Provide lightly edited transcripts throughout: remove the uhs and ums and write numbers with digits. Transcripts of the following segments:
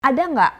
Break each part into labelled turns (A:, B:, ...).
A: Ada nggak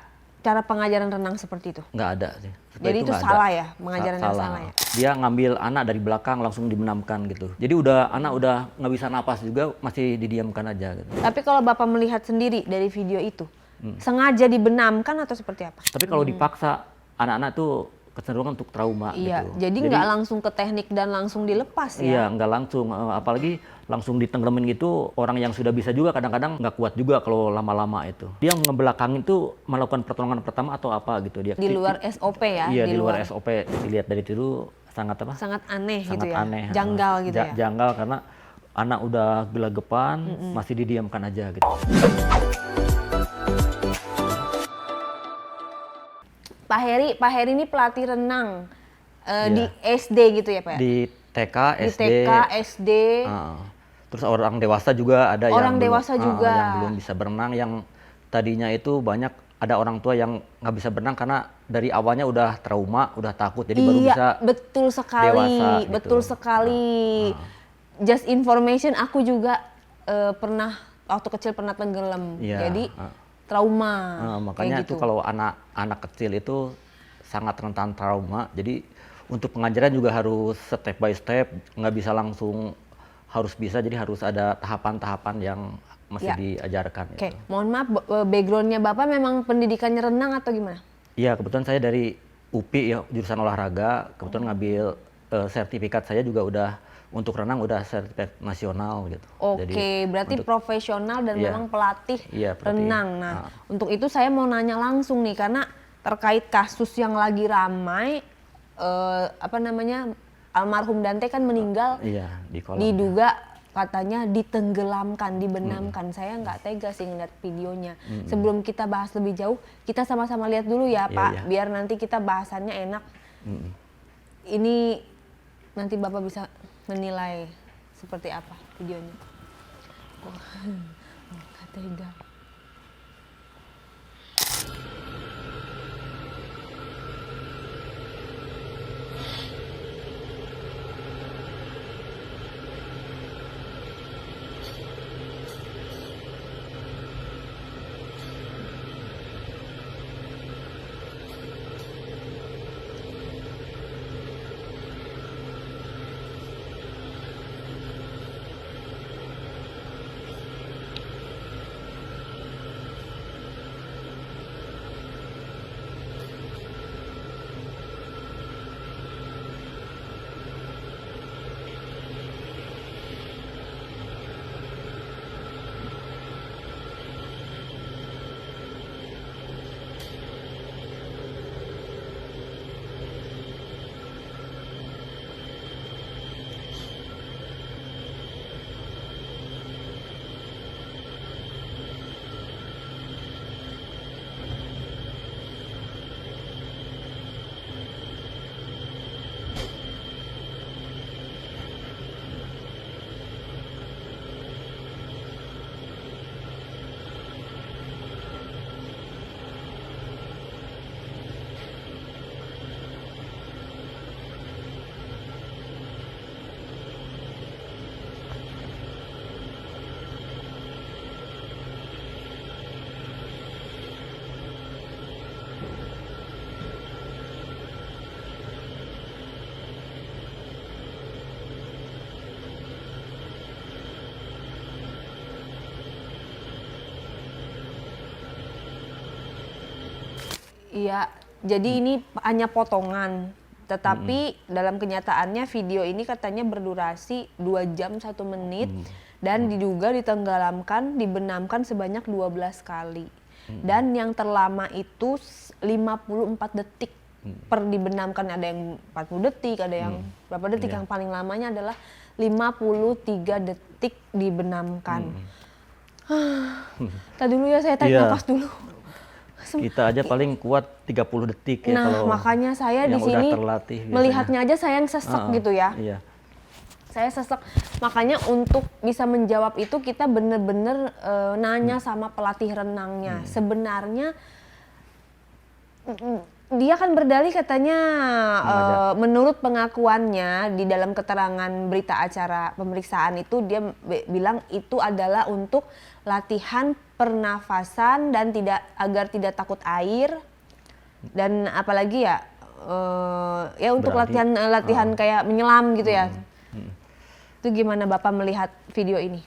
A: cara pengajaran renang seperti itu?
B: Nggak ada sih.
A: Jadi itu salah ya, pengajaran yang salah ya?
B: Dia ngambil anak dari belakang langsung dibenamkan gitu. Jadi anak udah nggak bisa napas juga masih didiamkan aja gitu.
A: Tapi kalau Bapak melihat sendiri dari video itu, sengaja dibenamkan atau seperti apa?
B: Tapi kalau dipaksa, anak-anak tuh kecenderungan untuk trauma
A: Iya,
B: gitu.
A: jadi nggak langsung ke teknik dan langsung dilepas ya?
B: Iya, nggak langsung. Apalagi langsung ditenggelamin gitu, orang yang sudah bisa juga kadang-kadang nggak kuat juga kalau lama-lama itu. Dia ngebelakangin tuh melakukan pertolongan pertama atau apa gitu. Dia
A: Di luar SOP ya?
B: Iya, di luar SOP. Dilihat dari itu sangat apa?
A: Sangat aneh
B: Sangat
A: gitu ya?
B: aneh.
A: Janggal gitu ya?
B: Janggal karena anak udah gelagapan, masih didiamkan aja gitu.
A: Pak Heri ini pelatih renang di SD gitu ya Pak?
B: Di TK, SD.
A: Di TK, SD.
B: Terus orang dewasa juga ada
A: orang dewasa juga
B: yang belum bisa berenang, yang tadinya itu banyak ada orang tua yang nggak bisa berenang karena dari awalnya udah trauma, udah takut, jadi baru bisa
A: betul sekali,
B: dewasa, gitu.
A: Betul sekali. Just information, aku juga pernah waktu kecil pernah tenggelam, jadi trauma.
B: Makanya
A: gitu.
B: itu kalau anak kecil itu sangat rentan trauma, jadi untuk pengajaran juga harus step by step, nggak bisa langsung harus bisa, jadi harus ada tahapan-tahapan yang masih diajarkan.
A: Oke, mohon maaf, backgroundnya Bapak memang pendidikannya renang atau gimana?
B: Iya, kebetulan saya dari UPI ya, jurusan olahraga, kebetulan ngambil sertifikat saya juga udah untuk renang udah sertifikat nasional gitu.
A: Oke, berarti profesional dan memang pelatih renang. Nah, untuk itu saya mau nanya langsung nih, karena terkait kasus yang lagi ramai, almarhum Dante kan meninggal,
B: di kolam,
A: diduga katanya ditenggelamkan, dibenamkan. Saya nggak tega sih ngeliat videonya. Sebelum kita bahas lebih jauh, kita sama-sama lihat dulu ya Pak, biar nanti kita bahasannya enak. Ini nanti Bapak bisa menilai seperti apa videonya. Nggak tega. Iya, jadi ini hanya potongan. Tetapi dalam kenyataannya video ini katanya berdurasi 2 jam 1 menit dan diduga ditenggelamkan, dibenamkan sebanyak 12 kali. Dan yang terlama itu 54 detik per dibenamkan, ada yang 40 detik, ada yang berapa detik, yang paling lamanya adalah 53 detik dibenamkan. Tadi dulu ya, saya tarik nafas dulu.
B: Kita aja paling kuat 30 detik ya.
A: Nah,
B: kalau
A: makanya saya di sini melihatnya aja saya yang sesek gitu ya.
B: Iya.
A: Saya sesek. Makanya untuk bisa menjawab itu kita bener-bener nanya sama pelatih renangnya. Sebenarnya dia kan berdalih katanya menurut pengakuannya di dalam keterangan berita acara pemeriksaan itu dia bilang itu adalah untuk latihan pernafasan dan agar tidak takut air, dan apalagi ya ya untuk
B: Berarti,
A: latihan kayak menyelam gitu ya. Itu gimana Bapak melihat video ini?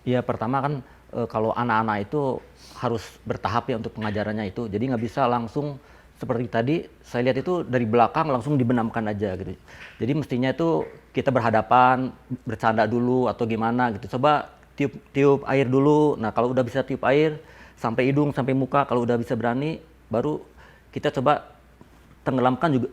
B: Ya pertama kan kalau anak-anak itu harus bertahap ya untuk pengajarannya itu. Jadi nggak bisa langsung seperti tadi saya lihat itu dari belakang langsung dibenamkan aja gitu. Jadi mestinya itu kita berhadapan, bercanda dulu atau gimana gitu. Coba tiup air dulu. Nah kalau udah bisa tiup air sampai hidung, sampai muka, kalau udah bisa berani, baru kita coba tenggelamkan juga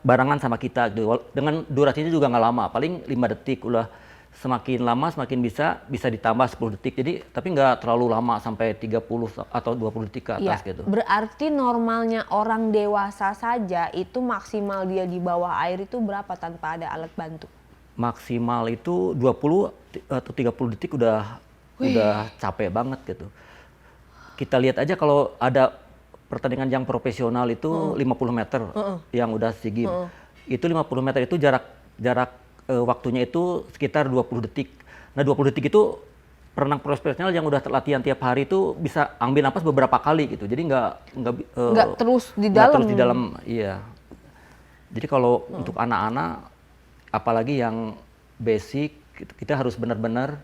B: barengan sama kita gitu. Dengan durasinya juga nggak lama, paling 5 detik. Udah semakin lama semakin bisa ditambah 10 detik. Jadi tapi nggak terlalu lama sampai 30 atau 20 detik ke atas gitu.
A: Berarti normalnya orang dewasa saja itu maksimal dia di bawah air itu berapa tanpa ada alat bantu?
B: Maksimal itu 20 atau 30 detik udah capek banget gitu. Kita lihat aja kalau ada pertandingan yang profesional itu 50 meter yang udah SEA Games. Itu 50 meter itu jarak waktunya itu sekitar 20 detik. Nah 20 detik itu perenang profesional yang udah latihan tiap hari itu bisa ambil napas beberapa kali gitu. Jadi nggak
A: terus di
B: nggak
A: dalam.
B: terus di dalam, iya. Jadi kalau untuk anak-anak, apalagi yang basic, kita harus benar-benar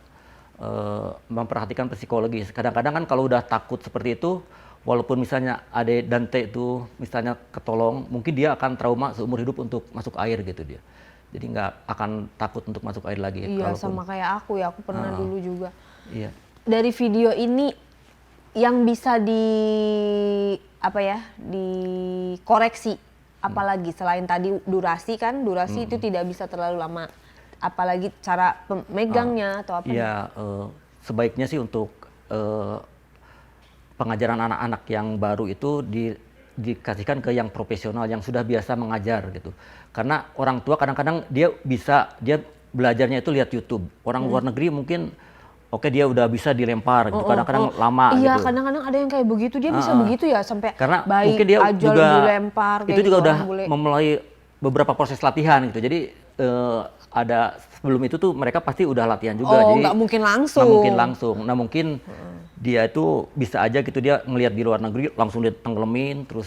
B: memperhatikan psikologis. Kadang-kadang kan kalau udah takut seperti itu, walaupun misalnya Ade dan T itu misalnya ketolong, mungkin dia akan trauma seumur hidup untuk masuk air gitu dia. Jadi nggak akan takut untuk masuk air lagi.
A: Iya, sama kayak aku ya, aku pernah dulu juga.
B: Iya.
A: Dari video ini yang bisa dikoreksi, apalagi selain tadi durasi kan, durasi itu tidak bisa terlalu lama. Apalagi cara megangnya atau apa?
B: Iya, sebaiknya sih untuk pengajaran anak-anak yang baru itu dikasihkan ke yang profesional yang sudah biasa mengajar gitu. Karena orang tua kadang-kadang dia belajarnya itu lihat YouTube. Orang luar negeri mungkin dia udah bisa dilempar gitu. Kadang-kadang lama gitu.
A: Iya, kadang-kadang ada yang kayak begitu, dia bisa begitu ya sampai
B: karena
A: bayi
B: mungkin dia
A: ajal
B: juga
A: dilempar kayak
B: itu juga
A: gitu,
B: udah memulai beberapa proses latihan gitu. Jadi ada sebelum itu tuh mereka pasti udah latihan juga. Jadi
A: nggak mungkin langsung.
B: Nggak mungkin langsung. Nah mungkin dia itu bisa aja gitu, dia ngelihat di luar negeri langsung ditenggelamin terus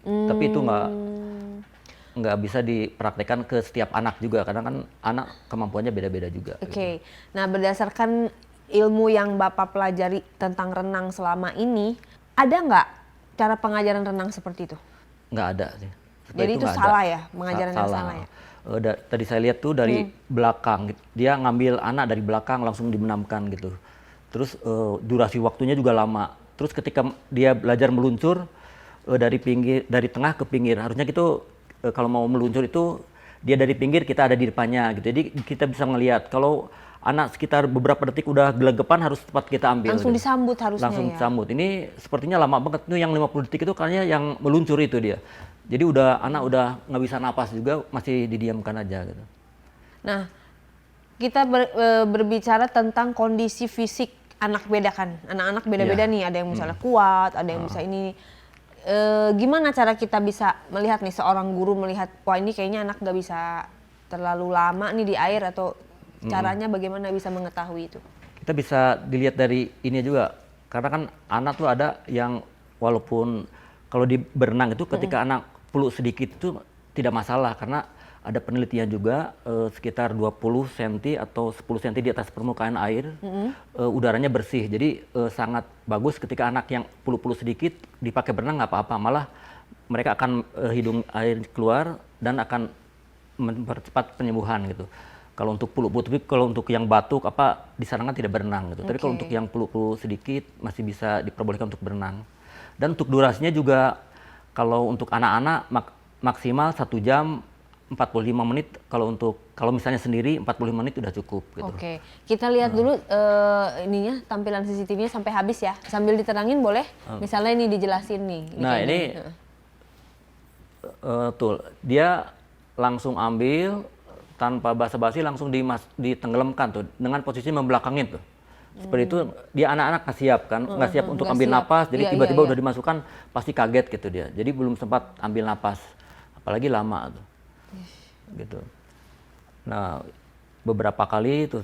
B: tapi itu nggak bisa dipraktekkan ke setiap anak juga, karena kan anak kemampuannya beda-beda juga.
A: Oke. Nah berdasarkan ilmu yang Bapak pelajari tentang renang selama ini, ada nggak cara pengajaran renang seperti itu?
B: Nggak ada sih.
A: Jadi itu salah ya, pengajaran yang salah ya?
B: Tadi saya lihat tuh dari belakang, dia ngambil anak dari belakang langsung dibenamkan gitu. Terus durasi waktunya juga lama. Terus ketika dia belajar meluncur dari tengah ke pinggir, harusnya gitu kalau mau meluncur itu dia dari pinggir, kita ada di depannya gitu. Jadi kita bisa ngelihat kalau anak sekitar beberapa detik udah gelagapan, harus cepat kita ambil.
A: Langsung
B: gitu.
A: disambut harusnya.
B: Langsung
A: ya?
B: disambut. Ini sepertinya lama banget. Itu yang 50 detik itu kayaknya yang meluncur itu dia. Jadi anak udah nggak bisa napas juga, masih didiamkan aja gitu.
A: Nah, kita berbicara tentang kondisi fisik anak beda kan. Anak-anak beda-beda nih, ada yang misalnya kuat, ada yang bisa ini. Gimana cara kita bisa melihat nih, seorang guru melihat, wah ini kayaknya anak nggak bisa terlalu lama nih di air, atau caranya bagaimana bisa mengetahui itu?
B: Kita bisa dilihat dari ini juga, karena kan anak tuh ada yang walaupun kalau di berenang itu ketika anak peluk sedikit itu tidak masalah, karena ada penelitian juga sekitar 20 cm atau 10 cm di atas permukaan air udaranya bersih. Jadi sangat bagus ketika anak yang peluk-peluk sedikit dipakai berenang nggak apa-apa, malah mereka akan hidung air keluar dan akan mempercepat penyembuhan gitu. Kalau untuk peluk-peluk, tapi kalau untuk yang batuk disarankan tidak berenang gitu. Tapi kalau untuk yang peluk-peluk sedikit masih bisa diperbolehkan untuk berenang. Dan untuk durasinya juga kalau untuk anak-anak maksimal 1 jam 45 menit, kalau misalnya sendiri 45 menit udah cukup gitu.
A: Oke. Kita lihat dulu ininya, tampilan CCTV-nya sampai habis ya. Sambil diterangin boleh? Misalnya ini dijelasin nih.
B: Nah, ini tuh dia langsung ambil tanpa basa-basi, langsung ditenggelamkan tuh dengan posisi membelakangin tuh. Seperti itu, dia anak-anak nggak siap kan, nggak siap untuk ambil napas, jadi tiba-tiba udah dimasukkan, pasti kaget gitu dia. Jadi belum sempat ambil napas, apalagi lama tuh. Gitu. Nah, beberapa kali itu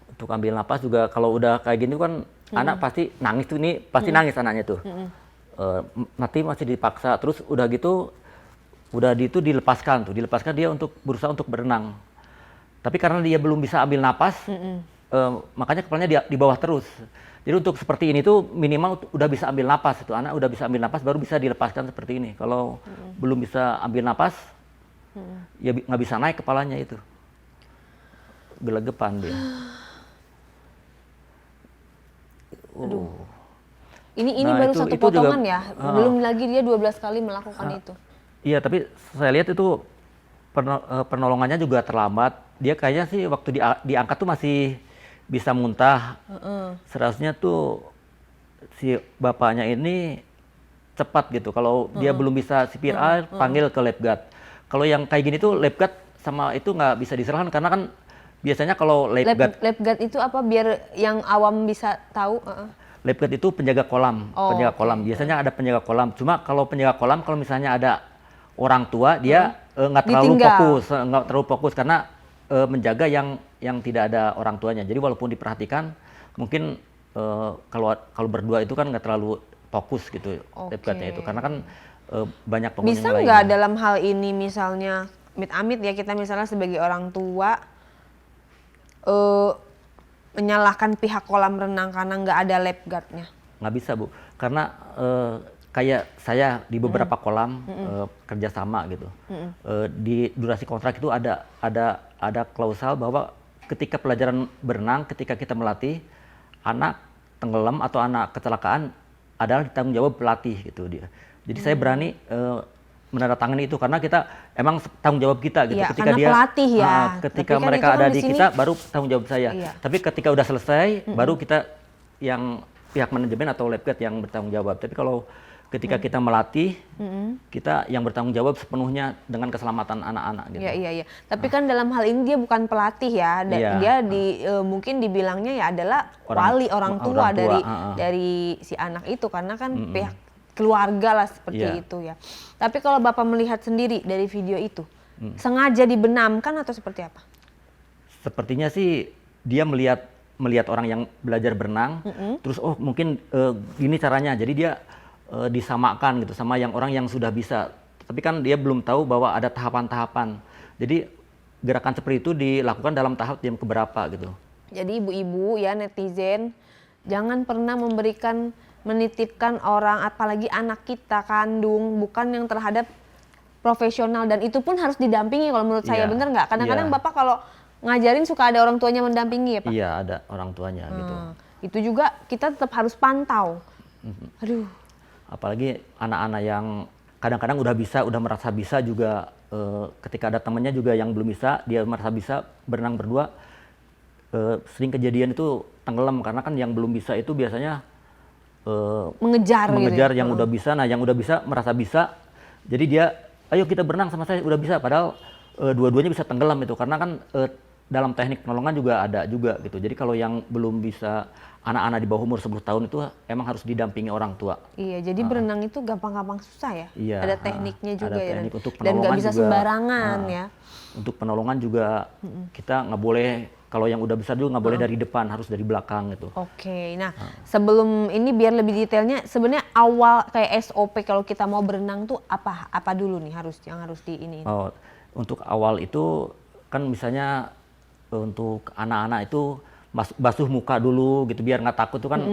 B: untuk ambil napas juga kalau udah kayak gini kan anak pasti nangis tuh, ini pasti nangis anaknya tuh. Nanti masih dipaksa, terus udah gitu, dilepaskan dia untuk berusaha untuk berenang. Tapi karena dia belum bisa ambil napas, makanya kepalanya dia di bawah terus. Jadi untuk seperti ini tuh minimal udah bisa ambil napas, itu anak udah bisa ambil napas baru bisa dilepaskan seperti ini. Kalau belum bisa ambil napas, ya nggak bisa naik kepalanya itu, gelegepan dia.
A: Aduh. Ini
B: Nah,
A: baru satu
B: itu
A: potongan
B: juga,
A: ya, belum lagi dia 12 kali melakukan itu.
B: Iya, tapi saya lihat itu penolongannya juga terlambat. Dia kayaknya sih waktu diangkat tuh masih bisa muntah. Seharusnya tuh si bapaknya ini cepat gitu. Kalau dia belum bisa CPR, panggil ke lab guard. Kalau yang kayak gini tuh lab guard sama itu nggak bisa diserahkan karena kan biasanya kalau lab
A: guard itu apa biar yang awam bisa tahu?
B: Lab guard itu penjaga kolam, Biasanya ada penjaga kolam. Cuma kalau penjaga kolam, kalau misalnya ada orang tua, dia nggak terlalu fokus karena menjaga yang tidak ada orang tuanya. Jadi walaupun diperhatikan, mungkin kalau berdua itu kan nggak terlalu fokus gitu lab guardnya itu, karena kan banyak pengunjung lainnya.
A: Bisa nggak dalam hal ini misalnya, amit-amit ya kita misalnya sebagai orang tua menyalahkan pihak kolam renang karena nggak ada lifeguardnya? Nggak
B: bisa, Bu, karena kayak saya di beberapa kolam kerjasama gitu, di durasi kontrak itu ada klausal bahwa ketika pelajaran berenang, ketika kita melatih, anak tenggelam atau anak kecelakaan adalah tanggung jawab pelatih gitu dia. Jadi saya berani menandatangani itu karena kita emang tanggung jawab kita gitu.
A: Ya, ketika dia pelatih ya.
B: Ketika kan mereka ada di kita baru tanggung jawab saya. Iya. Tapi ketika udah selesai baru kita yang pihak manajemen atau lab guard yang bertanggung jawab. Tapi kalau ketika kita melatih, kita yang bertanggung jawab sepenuhnya dengan keselamatan anak-anak gitu.
A: Iya. Tapi kan dalam hal ini dia bukan pelatih ya. Dia mungkin dibilangnya ya adalah orang tua dari si anak itu karena kan pihak keluarga lah seperti itu ya. Tapi kalau Bapak melihat sendiri dari video itu, sengaja dibenamkan atau seperti apa?
B: Sepertinya sih dia melihat orang yang belajar berenang, terus mungkin gini caranya, jadi dia disamakan gitu sama orang yang sudah bisa. Tapi kan dia belum tahu bahwa ada tahapan-tahapan. Jadi gerakan seperti itu dilakukan dalam tahap yang keberapa gitu. Jadi
A: ibu-ibu ya, netizen, jangan pernah menitipkan orang, apalagi anak kita kandung, bukan yang terhadap profesional, dan itu pun harus didampingi kalau menurut saya, bener nggak? Kadang-kadang Bapak kalau ngajarin suka ada orang tuanya mendampingi ya Pak?
B: Iya, ada orang tuanya gitu.
A: Itu juga kita tetap harus pantau. Aduh.
B: Apalagi anak-anak yang kadang-kadang udah merasa bisa juga, ketika ada temannya juga yang belum bisa, dia merasa bisa berenang berdua, sering kejadian itu tenggelam karena kan yang belum bisa itu biasanya mengejar gitu. Yang udah bisa. Nah, yang udah bisa merasa bisa, jadi dia ayo kita berenang sama saya, udah bisa, padahal dua-duanya bisa tenggelam itu karena kan dalam teknik penolongan juga ada juga gitu. Jadi kalau yang belum bisa, anak-anak di bawah umur 10 tahun itu emang harus didampingi orang tua. Iya, jadi berenang itu gampang-gampang susah ya. Iya, ada tekniknya juga ada teknik untuk dan nggak bisa juga, sembarangan ya. Untuk penolongan juga kita nggak boleh, kalau yang udah besar juga nggak boleh dari depan, harus dari belakang gitu. Oke, nah sebelum ini biar lebih detailnya, sebenarnya awal kayak SOP kalau kita mau berenang tuh apa dulu nih yang harus di ini? Oh, untuk awal itu kan misalnya untuk anak-anak itu basuh muka dulu gitu biar nggak takut tuh kan,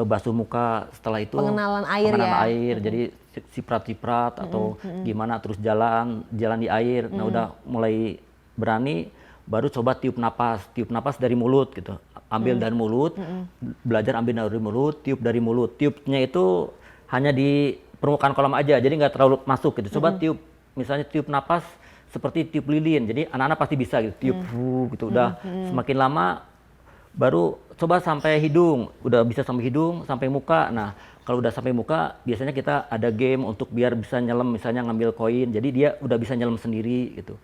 B: basuh muka, setelah itu pengenalan air, jadi ciprat-ciprat atau gimana, terus jalan di air. Nah udah mulai berani, baru coba tiup napas dari mulut gitu, ambil dari mulut, belajar ambil dari mulut, tiupnya itu hanya di permukaan kolam aja, jadi nggak terlalu masuk gitu. Coba misalnya tiup napas seperti tiup lilin, jadi anak-anak pasti bisa gitu, tiup gitu. Udah semakin lama baru coba sampai hidung, udah bisa sampai hidung, sampai muka. Nah kalau udah sampai muka biasanya kita ada game untuk biar bisa nyelam, misalnya ngambil koin, jadi dia udah bisa nyelam sendiri gitu.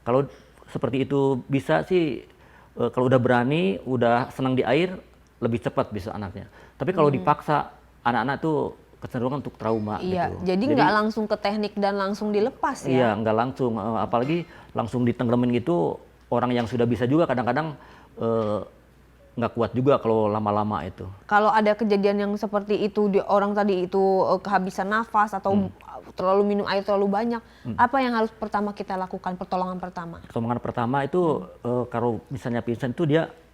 B: Kalau seperti itu bisa sih, kalau udah berani, udah senang di air, lebih cepat bisa anaknya. Tapi kalau dipaksa, anak-anak tuh kecenderungan untuk trauma gitu. Jadi nggak langsung ke teknik dan langsung dilepas ya? Iya, nggak langsung. Apalagi langsung ditenggelamin gitu, orang yang sudah bisa juga kadang-kadang nggak kuat juga kalau lama-lama itu.
A: Kalau ada kejadian yang seperti itu, orang tadi itu kehabisan nafas atau terlalu minum air terlalu banyak, apa yang harus pertama kita lakukan, pertolongan pertama?
B: Pertolongan pertama itu kalau misalnya pingsan itu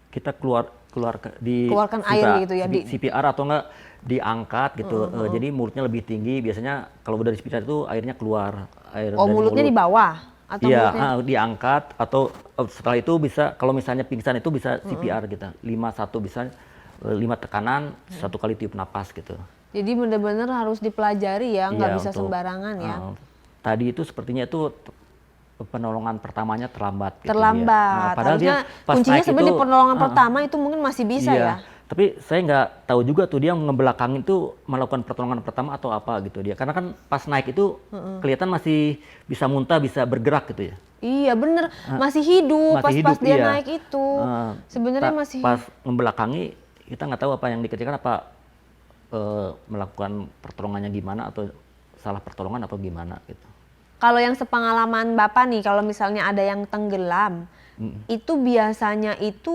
B: kita
A: Keluarkan air gitu ya,
B: CPR atau enggak diangkat gitu. Jadi mulutnya lebih tinggi. Biasanya kalau udah di CPR itu airnya keluar air dari
A: mulutnya
B: mulut.
A: di bawah atau
B: Iya,
A: mulutnya?
B: diangkat atau setelah itu bisa kalau misalnya pingsan itu bisa CPR gitu. 5-1 bisa 5 tekanan, 1 kali tiup napas gitu.
A: Jadi benar-benar harus dipelajari ya, nggak
B: Iya,
A: bisa sembarangan ya.
B: Tadi itu sepertinya itu penolongan pertamanya terlambat. Gitu
A: Terlambat.
B: Padahal
A: Harusnya
B: dia pas
A: kuncinya
B: naik
A: sebenarnya
B: itu,
A: di pertolongan pertama itu mungkin masih bisa
B: iya,
A: ya.
B: tapi saya nggak tahu juga tuh dia ngebelakangin tuh melakukan pertolongan pertama atau apa gitu dia. Karena kan pas naik itu kelihatan masih bisa muntah, bisa bergerak gitu ya.
A: Iya bener, masih hidup
B: Masih
A: pas
B: hidup,
A: dia
B: iya.
A: naik itu. Sebenarnya masih
B: Pas ngebelakangi kita nggak tahu apa yang dikerjakan, apa melakukan pertolongannya gimana atau salah pertolongan apa gimana gitu.
A: Kalau yang sepengalaman Bapak nih, kalau misalnya ada yang tenggelam, itu biasanya itu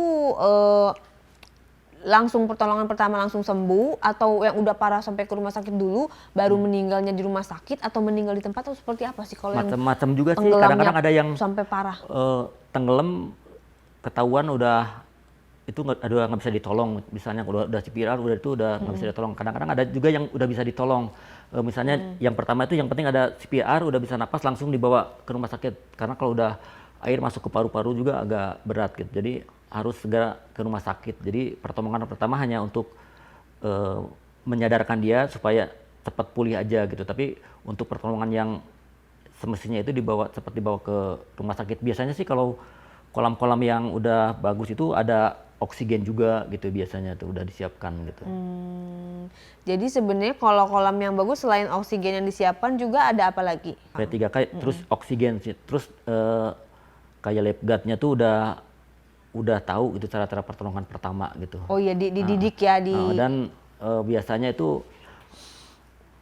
A: langsung pertolongan pertama langsung sembuh, atau yang udah parah sampai ke rumah sakit dulu, baru meninggalnya di rumah sakit, atau meninggal di tempat, atau seperti apa sih kalau yang
B: Macam-macam juga sih.
A: tenggelamnya
B: Kadang-kadang ada yang
A: sampai parah?
B: tenggelam ketahuan udah itu nggak bisa ditolong, misalnya udah CPR udah nggak bisa ditolong. Kadang-kadang ada juga yang udah bisa ditolong. Misalnya yang pertama itu yang penting ada CPR, udah bisa napas, langsung dibawa ke rumah sakit. Karena kalau udah air masuk ke paru-paru juga agak berat gitu. Jadi harus segera ke rumah sakit. Jadi pertolongan pertama hanya untuk menyadarkan dia supaya cepat pulih aja gitu. Tapi untuk pertolongan yang semestinya itu cepat dibawa ke rumah sakit. Biasanya sih kalau kolam-kolam yang udah bagus itu ada oksigen juga gitu, biasanya tuh udah disiapkan gitu.
A: Jadi sebenarnya kalau kolam yang bagus selain oksigen yang disiapkan juga ada apa lagi?
B: P3K terus oksigen sih, terus kayak lifeguardnya tuh udah tahu gitu cara-cara pertolongan pertama gitu.
A: Oh iya, dididik ya
B: dan biasanya itu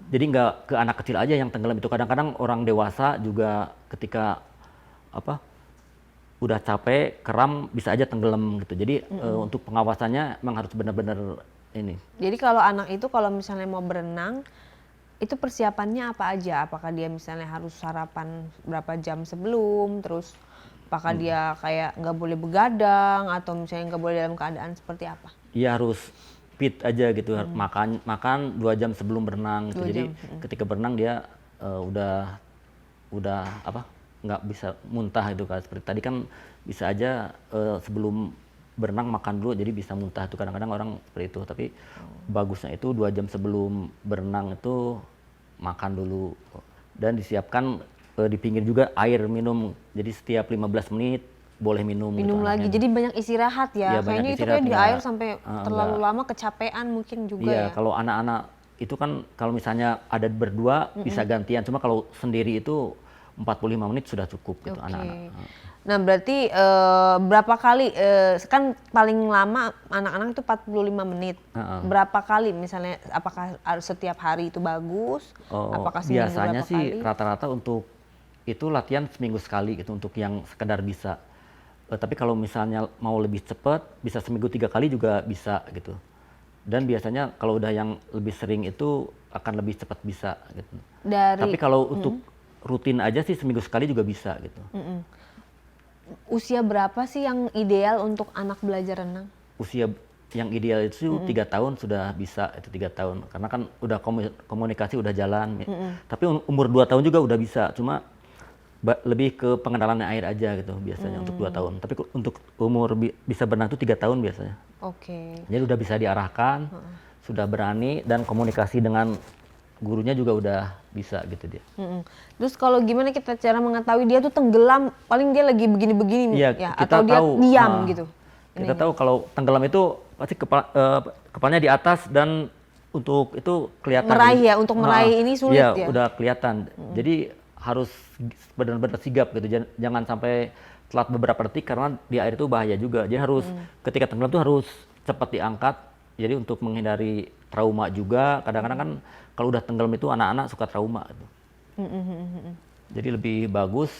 B: jadi nggak ke anak kecil aja yang tenggelam itu, kadang-kadang orang dewasa juga ketika udah capek, kram, bisa aja tenggelam gitu. Jadi untuk pengawasannya memang harus benar-benar ini.
A: Jadi kalau anak itu kalau misalnya mau berenang, itu persiapannya apa aja? Apakah dia misalnya harus sarapan berapa jam sebelum, terus apakah dia kayak nggak boleh begadang, atau misalnya nggak boleh dalam keadaan seperti apa?
B: Iya, harus fit aja gitu, makan 2 jam sebelum berenang gitu. Jadi ketika berenang dia udah nggak bisa muntah itu kan. Seperti tadi kan bisa aja sebelum berenang makan dulu, jadi bisa muntah itu kadang-kadang orang seperti itu. Tapi bagusnya itu 2 jam sebelum berenang itu makan dulu, dan disiapkan di pinggir juga air minum. Jadi setiap 15 menit boleh minum gitu
A: lagi.
B: anaknya.
A: Jadi banyak istirahat ya.
B: Iya,
A: Kayaknya itu kayak di air sampai terlalu lama, kecapean mungkin juga
B: iya,
A: ya.
B: kalau anak-anak itu kan kalau misalnya ada berdua bisa gantian, cuma kalau sendiri itu 45 menit sudah cukup gitu anak-anak.
A: Nah berarti berapa kali, kan paling lama anak-anak itu 45 menit. Berapa kali misalnya, apakah setiap hari itu bagus? Apakah seminggu
B: Biasanya
A: berapa
B: sih
A: kali?
B: rata-rata untuk itu latihan seminggu sekali gitu untuk yang sekedar bisa. Tapi kalau misalnya mau lebih cepat, bisa seminggu 3 kali juga bisa gitu. Dan biasanya kalau udah yang lebih sering itu akan lebih cepat bisa gitu. Tapi kalau untuk rutin aja sih seminggu sekali juga bisa gitu.
A: Usia berapa sih yang ideal untuk anak belajar renang?
B: Usia yang ideal itu 3 tahun sudah bisa, itu 3 tahun. Karena kan udah komunikasi udah jalan. Tapi umur 2 tahun juga udah bisa, cuma lebih ke pengenalan air aja gitu biasanya untuk 2 tahun. Tapi untuk umur bisa berenang itu 3 tahun biasanya.
A: Oke.
B: Jadi udah bisa diarahkan, sudah berani, dan komunikasi dengan gurunya juga udah bisa gitu dia.
A: Terus kalau gimana kita cara mengetahui dia tuh tenggelam, paling dia lagi begini-begini
B: Iya,
A: ya,
B: kita
A: atau dia
B: tahu,
A: diam gitu?
B: Kita tahu kalau tenggelam itu pasti kepalanya di atas, dan untuk itu kelihatan.
A: Meraih ya, untuk meraih ini sulit ya?
B: Iya, udah kelihatan. Jadi harus benar-benar sigap gitu, jangan sampai telat beberapa detik karena di air itu bahaya juga. Jadi harus ketika tenggelam tuh harus cepat diangkat. Jadi untuk menghindari trauma juga, kadang-kadang kan kalau udah tenggelam itu anak-anak suka trauma gitu. Jadi lebih bagus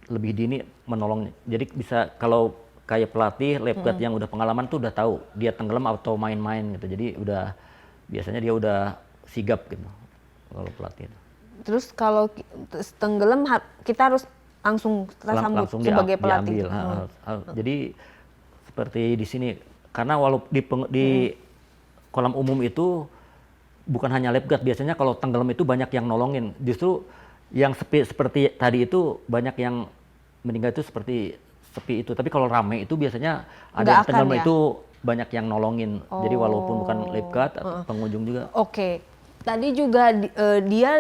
B: lebih dini menolong. Jadi bisa kalau kayak pelatih lifeguard yang udah pengalaman tuh udah tahu dia tenggelam atau main-main gitu. Jadi biasanya dia udah sigap gitu kalau pelatih itu.
A: Terus kalau tenggelam kita harus langsung tersambut
B: Langsung
A: sebagai pelatih.
B: diambil. Jadi seperti di sini karena di kolam umum itu bukan hanya lifeguard, biasanya kalau tenggelam itu banyak yang nolongin. Justru yang seperti tadi itu banyak yang meninggal itu seperti sepi itu. Tapi kalau rame itu biasanya ada yang tenggelam
A: ya?
B: itu banyak yang nolongin. Jadi walaupun bukan lifeguard atau pengunjung juga.
A: Oke. Tadi juga dia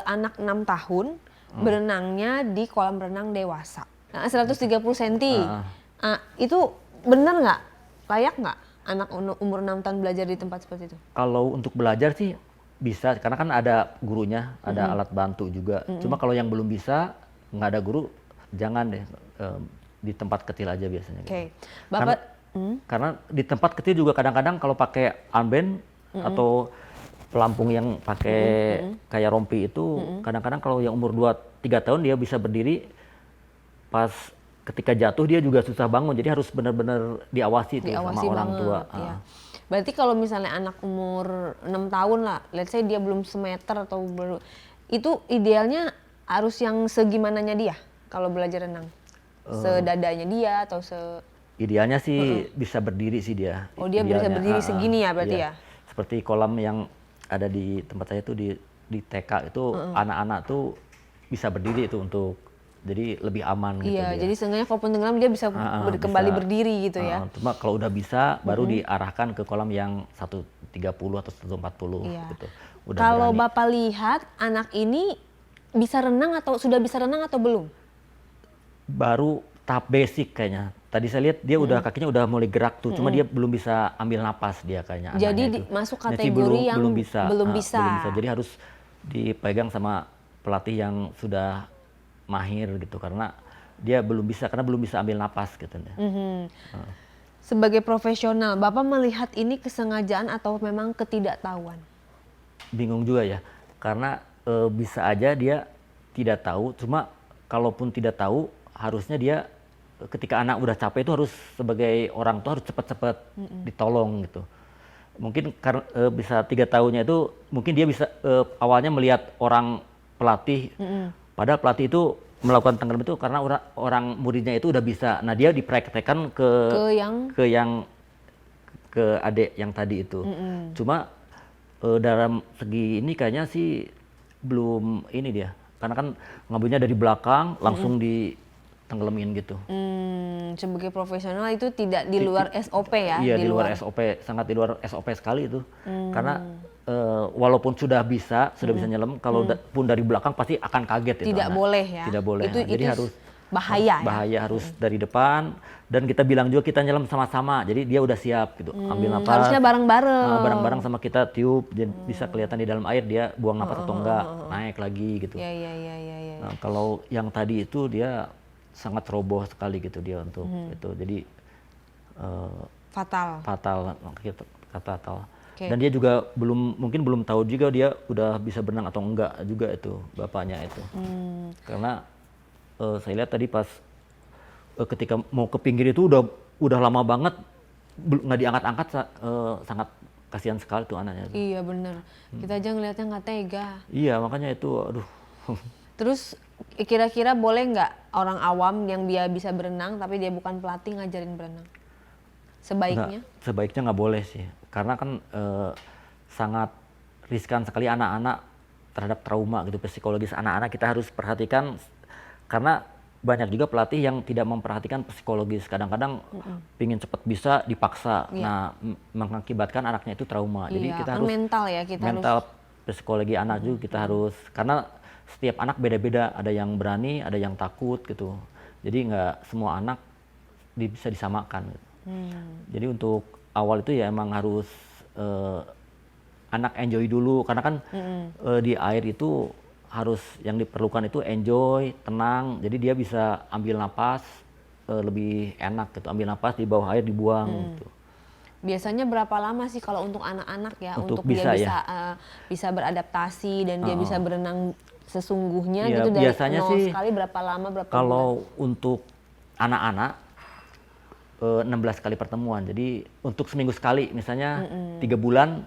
A: anak 6 tahun berenangnya di kolam renang dewasa. Nah, 130 cm. Itu benar nggak? Layak nggak anak umur 6 tahun belajar di tempat seperti itu?
B: Kalau untuk belajar sih bisa, karena kan ada gurunya, ada alat bantu juga. Cuma kalau yang belum bisa, nggak ada guru, jangan deh di tempat kecil aja biasanya.
A: Oke. Bapak,
B: karena di tempat kecil juga kadang-kadang kalau pakai armband atau pelampung yang pakai kayak rompi itu, kadang-kadang kalau yang umur 2-3 tahun dia bisa berdiri, pas ketika jatuh dia juga susah bangun, jadi harus benar-benar diawasi tuh sama orang tua.
A: Iya. Berarti kalau misalnya anak umur 6 tahun lah, let's say dia belum semeter atau belum, itu idealnya harus yang segimananya dia kalau belajar renang? Sedadanya dia atau
B: Idealnya sih bisa berdiri sih dia.
A: Oh, dia bisa berdiri segini ya berarti ya?
B: Seperti kolam yang ada di tempat saya itu di TK itu anak-anak tuh bisa berdiri itu untuk jadi lebih aman gitu.
A: Iya, jadi seenggaknya kalau tenggelam dia bisa kembali berdiri gitu ya.
B: Cuma kalau udah bisa baru diarahkan ke kolam yang 130 atau 140 gitu. Udah
A: kalau
B: berani.
A: Bapak lihat anak ini bisa renang atau sudah bisa renang atau belum?
B: Baru tahap basic kayaknya. Tadi saya lihat dia udah kakinya udah mulai gerak tuh, cuma dia belum bisa ambil napas dia kayaknya.
A: Jadi masuk kategori yang belum bisa.
B: Belum bisa. Jadi harus dipegang sama pelatih yang sudah mahir gitu, karena dia belum bisa ambil napas gitu.
A: Sebagai profesional, Bapak melihat ini kesengajaan atau memang ketidaktahuan?
B: Bingung juga ya, karena bisa aja dia tidak tahu, cuma kalaupun tidak tahu harusnya dia ketika anak udah capek itu harus sebagai orang tua harus cepat-cepat ditolong gitu. Mungkin karena bisa 3 tahunnya itu mungkin dia bisa awalnya melihat orang pelatih, padahal pelatih itu melakukan tenggelam itu karena orang muridnya itu udah bisa. Nah dia dipraktekkan ke adik yang tadi itu. Cuma dalam segi ini kayaknya sih belum ini dia, karena kan ngambilnya dari belakang langsung ditenggelamin gitu.
A: Sebagai profesional itu tidak di luar SOP ya?
B: Iya, di luar SOP, sangat di luar SOP sekali itu. Karena walaupun sudah bisa nyelam, kalau pun dari belakang pasti akan kaget itu.
A: Tidak boleh ya?
B: Tidak boleh. Jadi harus
A: bahaya
B: bahaya, harus dari depan, dan kita bilang juga kita nyelam sama-sama. Jadi dia udah siap gitu. Ambil napas.
A: Harusnya bareng-bareng.
B: Bareng-bareng sama kita tiup, jadi bisa kelihatan di dalam air dia buang napas atau enggak, naik lagi gitu.
A: Iya.
B: Nah, kalau yang tadi itu dia sangat roboh sekali gitu dia untuk itu, jadi fatal. Okay. Dan dia juga mungkin belum tahu juga dia udah bisa berenang atau enggak juga itu bapaknya itu. Karena saya lihat tadi pas ketika mau ke pinggir itu udah lama banget nggak diangkat-angkat, sangat kasihan sekali tuh anaknya.
A: Iya bener, kita aja ngeliatnya nggak tega.
B: Iya makanya itu, aduh.
A: Terus kira-kira boleh nggak orang awam yang dia bisa berenang tapi dia bukan pelatih ngajarin berenang? Sebaiknya?
B: Sebaiknya nggak boleh sih, karena kan sangat riskan sekali anak-anak terhadap trauma gitu, psikologis anak-anak kita harus perhatikan, karena banyak juga pelatih yang tidak memperhatikan psikologis, kadang-kadang pingin cepat bisa dipaksa, nah mengakibatkan anaknya itu trauma. Jadi kita harus
A: mental ya,
B: mental psikologi anak juga kita harus, karena setiap anak beda-beda, ada yang berani, ada yang takut gitu. Jadi nggak semua anak bisa disamakan gitu. Jadi untuk awal itu ya emang harus anak enjoy dulu, karena kan di air itu harus yang diperlukan itu enjoy, tenang, jadi dia bisa ambil napas lebih enak gitu, ambil napas di bawah air dibuang gitu.
A: Biasanya berapa lama sih kalau untuk anak-anak ya untuk
B: bisa,
A: dia bisa beradaptasi dan dia bisa berenang sesungguhnya gitu, dari
B: biasanya
A: nol
B: sih
A: sekali berapa lama, berapa
B: kalau
A: bulan?
B: untuk anak-anak 16 kali pertemuan. Jadi untuk seminggu sekali, misalnya 3 bulan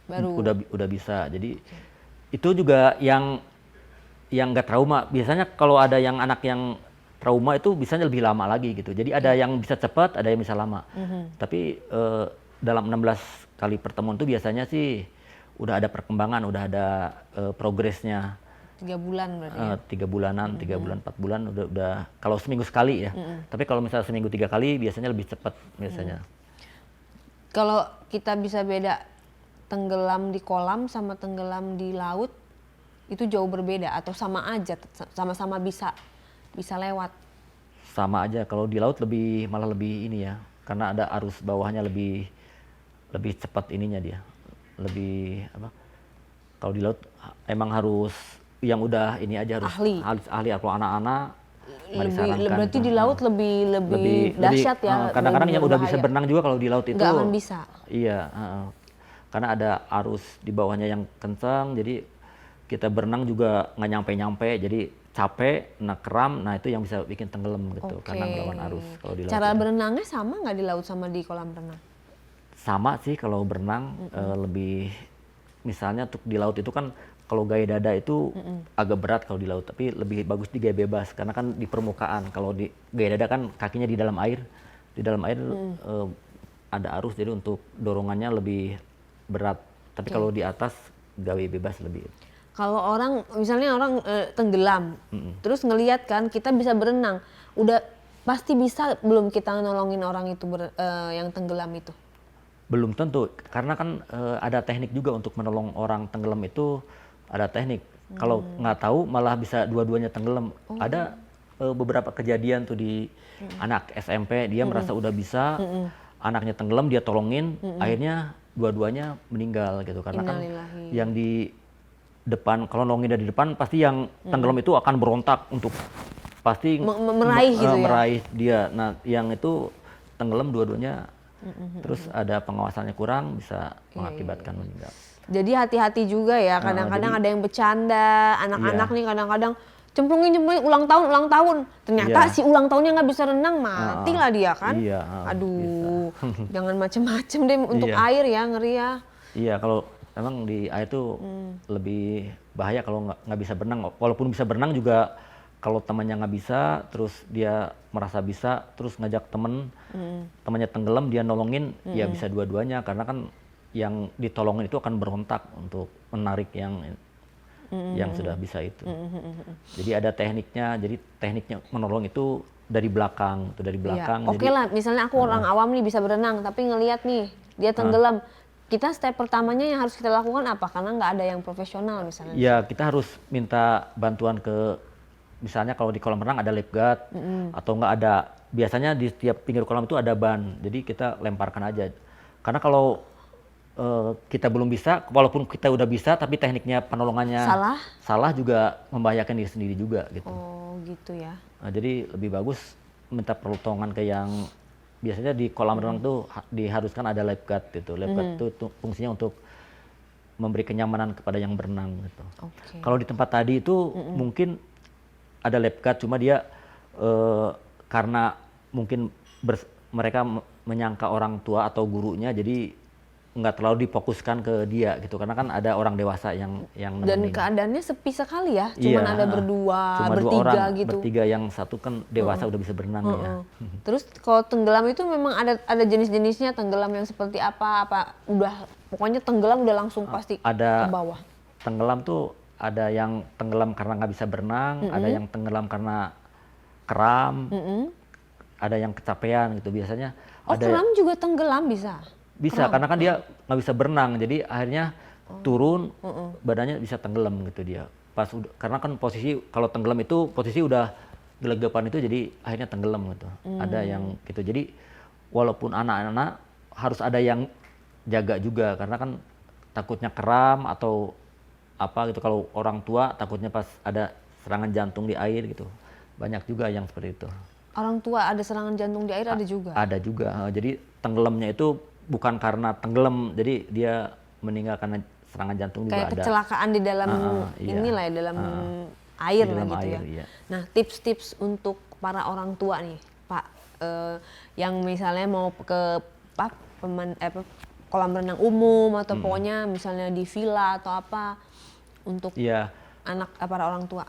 A: Baru.
B: udah bisa. Jadi itu juga yang nggak trauma. Biasanya kalau ada yang anak yang trauma itu bisanya lebih lama lagi gitu. Jadi ada yang bisa cepat, ada yang bisa lama. Tapi dalam 16 kali pertemuan itu biasanya sih udah ada perkembangan, udah ada progresnya.
A: 3 bulan berarti ya?
B: 3 bulanan, 3 bulan, 4 bulan udah kalau seminggu sekali ya. Tapi kalau misalnya seminggu 3 kali biasanya lebih cepat biasanya.
A: Kalau kita bisa beda tenggelam di kolam sama tenggelam di laut, itu jauh berbeda atau sama aja, sama-sama bisa lewat?
B: Sama aja, kalau di laut malah lebih ini ya, karena ada arus bawahnya lebih cepat ininya dia. Lebih apa? Kalau di laut emang harus yang udah ini aja, harus ahli atau anak-anak.
A: Berarti di laut lebih dahsyat ya.
B: Kadang-kadang yang udah bisa berenang juga kalau di laut itu
A: nggak akan bisa.
B: Iya, karena ada arus di bawahnya yang kencang, jadi kita berenang juga nggak nyampe-nyampe, jadi capek, kram, nah itu yang bisa bikin tenggelam gitu. Karena melawan arus kalau di laut.
A: Cara berenangnya sama nggak di laut sama di kolam renang?
B: Sama sih kalau berenang, lebih misalnya untuk di laut itu kan kalau gaya dada itu agak berat kalau di laut, tapi lebih bagus di gaya bebas karena kan di permukaan. Kalau di gaya dada kan kakinya di dalam air, ada arus, jadi untuk dorongannya lebih berat. Tapi kalau di atas gaya bebas lebih.
A: Kalau misalnya orang tenggelam, terus ngelihat kan kita bisa berenang, udah pasti bisa belum kita nolongin orang itu yang tenggelam itu?
B: Belum tentu, karena kan ada teknik juga untuk menolong orang tenggelam itu, ada teknik. Kalau nggak tahu malah bisa dua-duanya tenggelam. Ada beberapa kejadian tuh di anak SMP, dia merasa udah bisa, anaknya tenggelam, dia tolongin, akhirnya dua-duanya meninggal gitu. Karena kan yang di depan, kalau nolongin dari depan pasti yang tenggelam itu akan berontak untuk pasti
A: meraih gitu ya?
B: Meraih dia. Nah yang itu tenggelam dua-duanya, terus ada pengawasannya kurang, bisa mengakibatkan meninggal.
A: Jadi hati-hati juga ya, kadang-kadang ada yang bercanda, anak-anak nih kadang-kadang cemplungin ulang tahun, ternyata si ulang tahunnya nggak bisa renang, mati lah dia kan. Aduh, jangan macem-macem deh untuk air ya, ngeri ya.
B: Iya, kalau emang di air tuh lebih bahaya kalau nggak bisa berenang. Walaupun bisa berenang juga, kalau temannya nggak bisa, terus dia merasa bisa, terus ngajak temannya tenggelam, dia nolongin, ya bisa dua-duanya, karena kan yang ditolongin itu akan berontak untuk menarik yang sudah bisa itu. Jadi ada tekniknya, jadi tekniknya menolong itu dari belakang,
A: Oke lah, misalnya aku orang awam nih bisa berenang, tapi ngelihat nih dia tenggelam. Kita step pertamanya yang harus kita lakukan apa? Karena nggak ada yang profesional misalnya.
B: Ya, kita harus minta bantuan ke, misalnya kalau di kolam renang ada lifeguard, atau nggak ada, biasanya di setiap pinggir kolam itu ada ban, jadi kita lemparkan aja. Karena kalau kita belum bisa, walaupun kita udah bisa, tapi tekniknya penolongannya salah juga membahayakan diri sendiri juga gitu.
A: Oh gitu ya.
B: Nah, jadi lebih bagus minta pertolongan ke yang, biasanya di kolam renang tuh diharuskan ada lifeguard gitu. Lifeguard itu fungsinya untuk memberi kenyamanan kepada yang berenang gitu. Kalau di tempat tadi itu mungkin ada lifeguard, cuma dia karena mungkin mereka menyangka orang tua atau gurunya, jadi nggak terlalu difokuskan ke dia gitu, karena kan ada orang dewasa yang nemenin.
A: Dan keadaannya sepi sekali ya, cuman ada berdua,
B: cuma
A: bertiga
B: 2 orang,
A: gitu.
B: Bertiga, yang satu kan dewasa udah bisa berenang ya.
A: Terus kalau tenggelam itu memang ada jenis-jenisnya, tenggelam yang seperti apa udah pokoknya tenggelam udah langsung pasti ke bawah.
B: Tenggelam tuh ada yang tenggelam karena nggak bisa berenang, ada yang tenggelam karena kram, ada yang kecapean gitu biasanya.
A: Kram juga tenggelam bisa?
B: Bisa, karena kan dia nggak bisa berenang, jadi akhirnya turun, badannya bisa tenggelam gitu dia. Karena kan posisi, kalau tenggelam itu posisi udah gelegapan itu, jadi akhirnya tenggelam gitu. Ada yang gitu, jadi walaupun anak-anak harus ada yang jaga juga, karena kan takutnya kram atau apa gitu. Kalau orang tua takutnya pas ada serangan jantung di air gitu. Banyak juga yang seperti itu.
A: Orang tua ada serangan jantung di air ada juga? Ada
B: juga, jadi tenggelamnya itu bukan karena tenggelam, jadi dia meninggal karena serangan jantung juga ada.
A: Kayak kecelakaan di dalam inilah ya, dalam air lah gitu ya. Iya. Nah, tips-tips untuk para orang tua nih, Pak, yang misalnya mau ke kolam renang umum atau pokoknya misalnya di villa atau apa untuk
B: Iya,
A: para orang tua.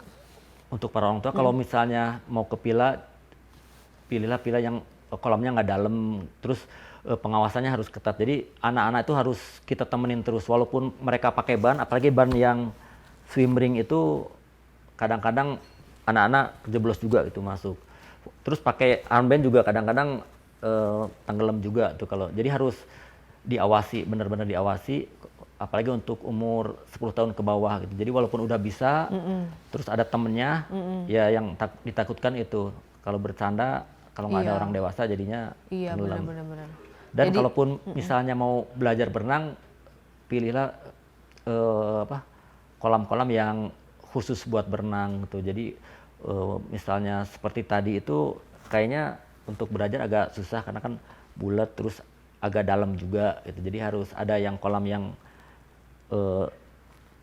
B: untuk para orang tua kalau misalnya mau ke villa, pilihlah villa yang kolamnya nggak dalam, terus pengawasannya harus ketat. Jadi anak-anak itu harus kita temenin terus, walaupun mereka pakai ban, apalagi ban yang swim ring itu kadang-kadang anak-anak jeblos juga itu masuk. Terus pakai armband juga kadang-kadang tenggelam juga tuh kalau. Jadi harus diawasi, benar-benar diawasi, apalagi untuk umur 10 tahun ke bawah gitu. Jadi walaupun udah bisa, terus ada temennya, ya yang ditakutkan itu kalau bercanda, kalau nggak ada
A: Iya.
B: orang dewasa jadinya
A: Iya,
B: tenggelam.
A: benar-benar.
B: Dan
A: Jadi,
B: kalaupun misalnya mau belajar berenang, pilihlah kolam-kolam yang khusus buat berenang gitu. Jadi misalnya seperti tadi itu kayaknya untuk belajar agak susah karena kan bulat terus agak dalam juga gitu. Jadi harus ada yang kolam yang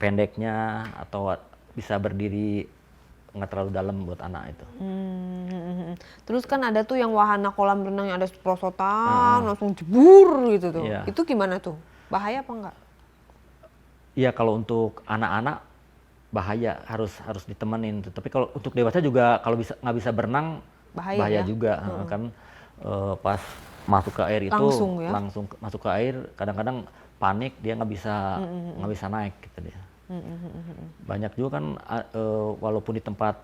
B: pendeknya atau bisa berdiri nggak terlalu dalam buat anak itu.
A: terus kan ada tuh yang wahana kolam renang yang ada prosotan langsung jebur gitu tuh.
B: Iya.
A: Itu gimana tuh? Bahaya apa enggak?
B: Iya, kalau untuk anak-anak bahaya, harus ditemenin. Tapi kalau untuk dewasa juga kalau nggak bisa berenang
A: Bahaya ya?
B: juga. Kan pas masuk ke air itu
A: Langsung ya?
B: langsung masuk ke air kadang-kadang panik, dia nggak bisa naik gitu dia. Banyak juga kan walaupun di tempat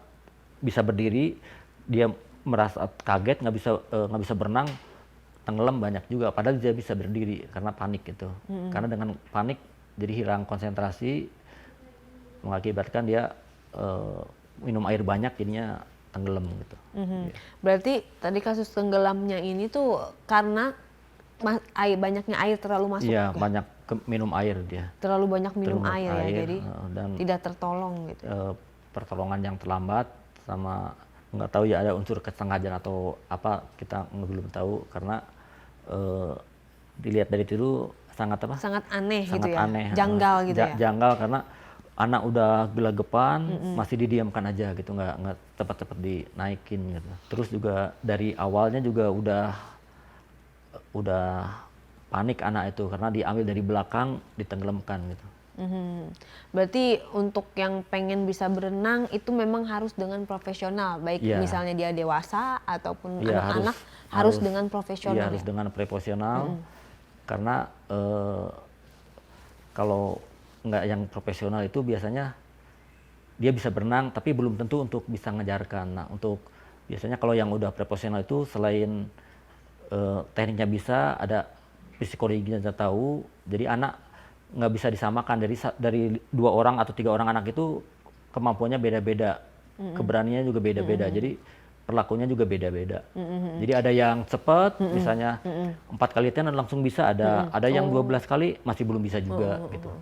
B: bisa berdiri dia merasa kaget nggak bisa berenang, tenggelam banyak juga padahal dia bisa berdiri karena panik gitu. Karena dengan panik jadi hilang konsentrasi, mengakibatkan dia minum air banyak jadinya tenggelam gitu.
A: Berarti tadi kasus tenggelamnya ini tuh karena banyaknya air terlalu masuk
B: Iya,
A: ya?
B: banyak minum air dia.
A: Terlalu banyak minum
B: Terlalu
A: air ya, jadi
B: dan
A: tidak tertolong gitu.
B: pertolongan yang terlambat sama nggak tahu ya ada unsur kesengajaan atau apa, kita belum tahu karena dilihat dari itu sangat
A: Sangat aneh
B: sangat
A: gitu ya?
B: aneh,
A: Janggal gitu ya?
B: janggal karena anak udah gelagapan masih didiamkan aja gitu, nggak cepat-cepat dinaikin gitu. Terus juga dari awalnya juga udah panik anak itu karena diambil dari belakang ditenggelamkan gitu.
A: Berarti untuk yang pengen bisa berenang itu memang harus dengan profesional, baik
B: Iya.
A: misalnya dia dewasa ataupun
B: Iya,
A: anak-anak harus dengan profesional.
B: Iya, harus
A: ya?
B: dengan profesional karena kalau nggak yang profesional itu biasanya dia bisa berenang tapi belum tentu untuk bisa ngejarkan. Nah, untuk biasanya kalau yang udah profesional itu selain tekniknya bisa, ada psikologinya tahu. Jadi anak nggak bisa disamakan dari 2 orang atau 3 orang anak itu kemampuannya beda-beda, keberaniannya juga beda-beda. Jadi perlakunya juga beda-beda. Jadi ada yang cepat, misalnya 4 kali latihan langsung bisa, ada yang 12 kali masih belum bisa juga gitu.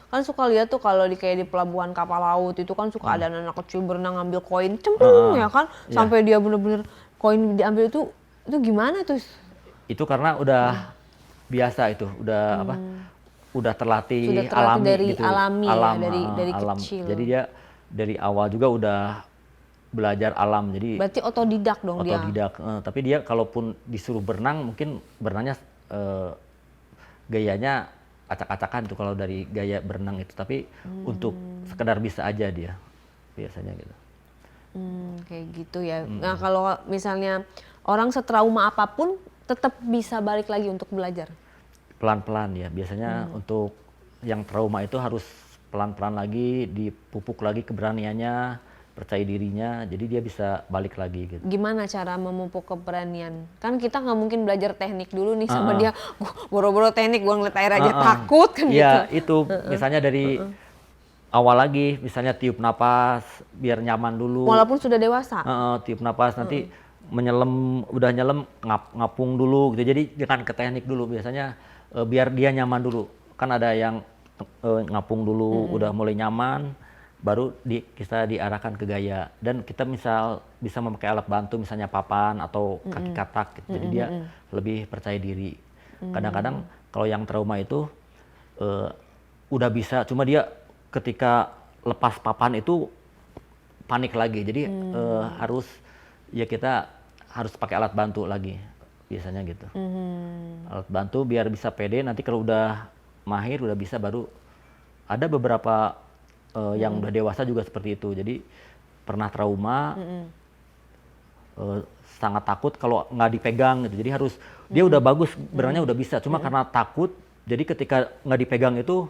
A: Kan suka lihat tuh kalau kayak di pelabuhan kapal laut itu kan suka ada anak kecil berenang ngambil koin cemplung ya kan, sampai dia bener-bener koin diambil itu gimana tuh?
B: Itu karena udah biasa itu, udah terlatih,
A: Sudah terlatih
B: alami
A: dari
B: gitu.
A: alami ya, dari
B: alam.
A: kecil.
B: Jadi dia dari awal juga udah belajar alam. Jadi
A: Berarti otodidak dong dia.
B: otodidak. Tapi dia kalaupun disuruh berenang mungkin berenangnya gayanya acak-acakan tuh kalau dari gaya berenang itu. Tapi untuk sekedar bisa aja dia biasanya gitu.
A: Kayak gitu ya. Nah kalau misalnya orang setrauma apapun tetap bisa balik lagi untuk belajar.
B: Pelan-pelan ya. Biasanya untuk yang trauma itu harus pelan-pelan lagi, dipupuk lagi keberaniannya, percaya dirinya, jadi dia bisa balik lagi gitu.
A: Gimana cara memupuk keberanian? Kan kita nggak mungkin belajar teknik dulu nih sama dia, boro-boro teknik, gua ngeliat air aja takut kan gitu.
B: Iya, itu misalnya dari awal lagi, misalnya tiup napas biar nyaman dulu.
A: Walaupun sudah dewasa.
B: Tiup napas nanti menyelam, udah nyelam ngapung dulu gitu. Jadi jangan ke teknik dulu, biasanya biar dia nyaman dulu. Kan ada yang ngapung dulu, udah mulai nyaman, baru kita diarahkan ke gaya. Dan kita bisa memakai alat bantu, misalnya papan atau kaki katak gitu. Jadi dia lebih percaya diri. Kadang-kadang kalau yang trauma itu udah bisa, cuma dia ketika lepas papan itu panik lagi. Jadi harus ya kita harus pakai alat bantu lagi biasanya gitu. Alat bantu biar bisa pede, nanti kalau udah mahir udah bisa baru ada beberapa yang udah dewasa juga seperti itu. Jadi pernah trauma, sangat takut kalau nggak dipegang gitu. Jadi harus dia udah bagus berenangnya udah bisa, cuma karena takut jadi ketika nggak dipegang itu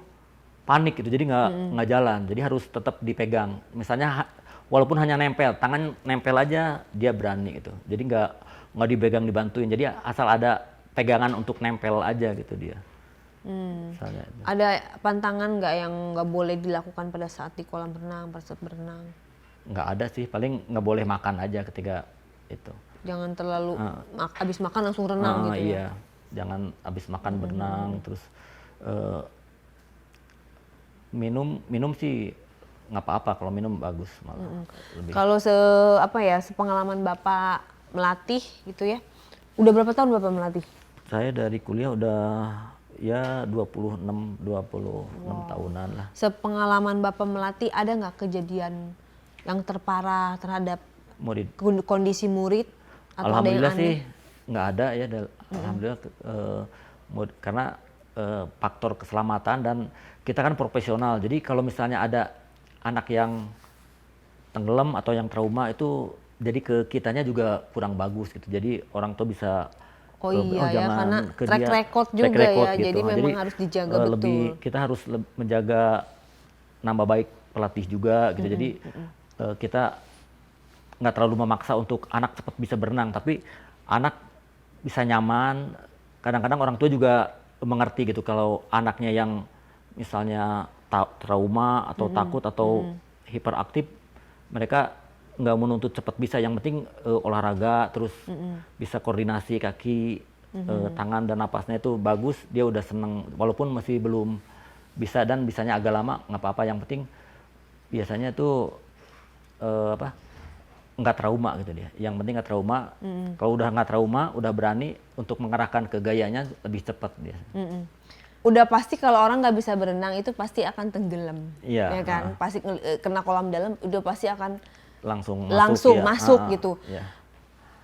B: panik gitu. Jadi nggak jalan. Jadi harus tetap dipegang. Misalnya walaupun hanya nempel, tangan nempel aja dia berani gitu. Jadi nggak dipegang dibantuin. Jadi asal ada pegangan untuk nempel aja gitu dia. Misalnya.
A: Ada pantangan nggak yang nggak boleh dilakukan pada saat di kolam renang, pada saat berenang?
B: Nggak ada sih, paling nggak boleh makan aja ketika itu.
A: Jangan terlalu abis makan langsung renang gitu ya?
B: Iya, jangan abis makan berenang, terus minum sih nggak apa-apa, kalau minum bagus malah.
A: Kalau sepengalaman Bapak melatih gitu ya, udah berapa tahun Bapak melatih?
B: Saya dari kuliah udah ya 26 tahunan lah.
A: Sepengalaman Bapak melatih, ada nggak kejadian yang terparah terhadap
B: Murid.
A: kondisi murid? Atau ada yang
B: Alhamdulillah
A: aneh?
B: sih nggak ada ya. Alhamdulillah karena faktor keselamatan dan kita kan profesional. Jadi kalau misalnya ada anak yang tenggelam atau yang trauma itu jadi ke kitanya juga kurang bagus gitu. Jadi orang tua bisa
A: Karena
B: ke
A: track
B: dia,
A: record
B: track
A: juga
B: record
A: ya.
B: gitu.
A: Jadi memang harus dijaga betul.
B: Kita harus menjaga nambah baik pelatih juga gitu. Jadi kita nggak terlalu memaksa untuk anak cepat bisa berenang, tapi anak bisa nyaman. Kadang-kadang orang tua juga mengerti gitu kalau anaknya yang misalnya trauma atau takut atau hiperaktif, mereka nggak menuntut cepat bisa. Yang penting olahraga terus bisa koordinasi kaki, tangan dan napasnya itu bagus, dia udah seneng. Walaupun masih belum bisa dan bisanya agak lama, nggak apa-apa. Yang penting biasanya tuh nggak trauma gitu dia. Yang penting nggak trauma. Kalau udah nggak trauma, udah berani untuk mengarahkan ke gayanya lebih cepat dia.
A: Udah pasti kalau orang nggak bisa berenang itu pasti akan tenggelam,
B: Iya,
A: ya kan? Pasti kena kolam dalam, udah pasti akan
B: langsung
A: masuk gitu.
B: Iya.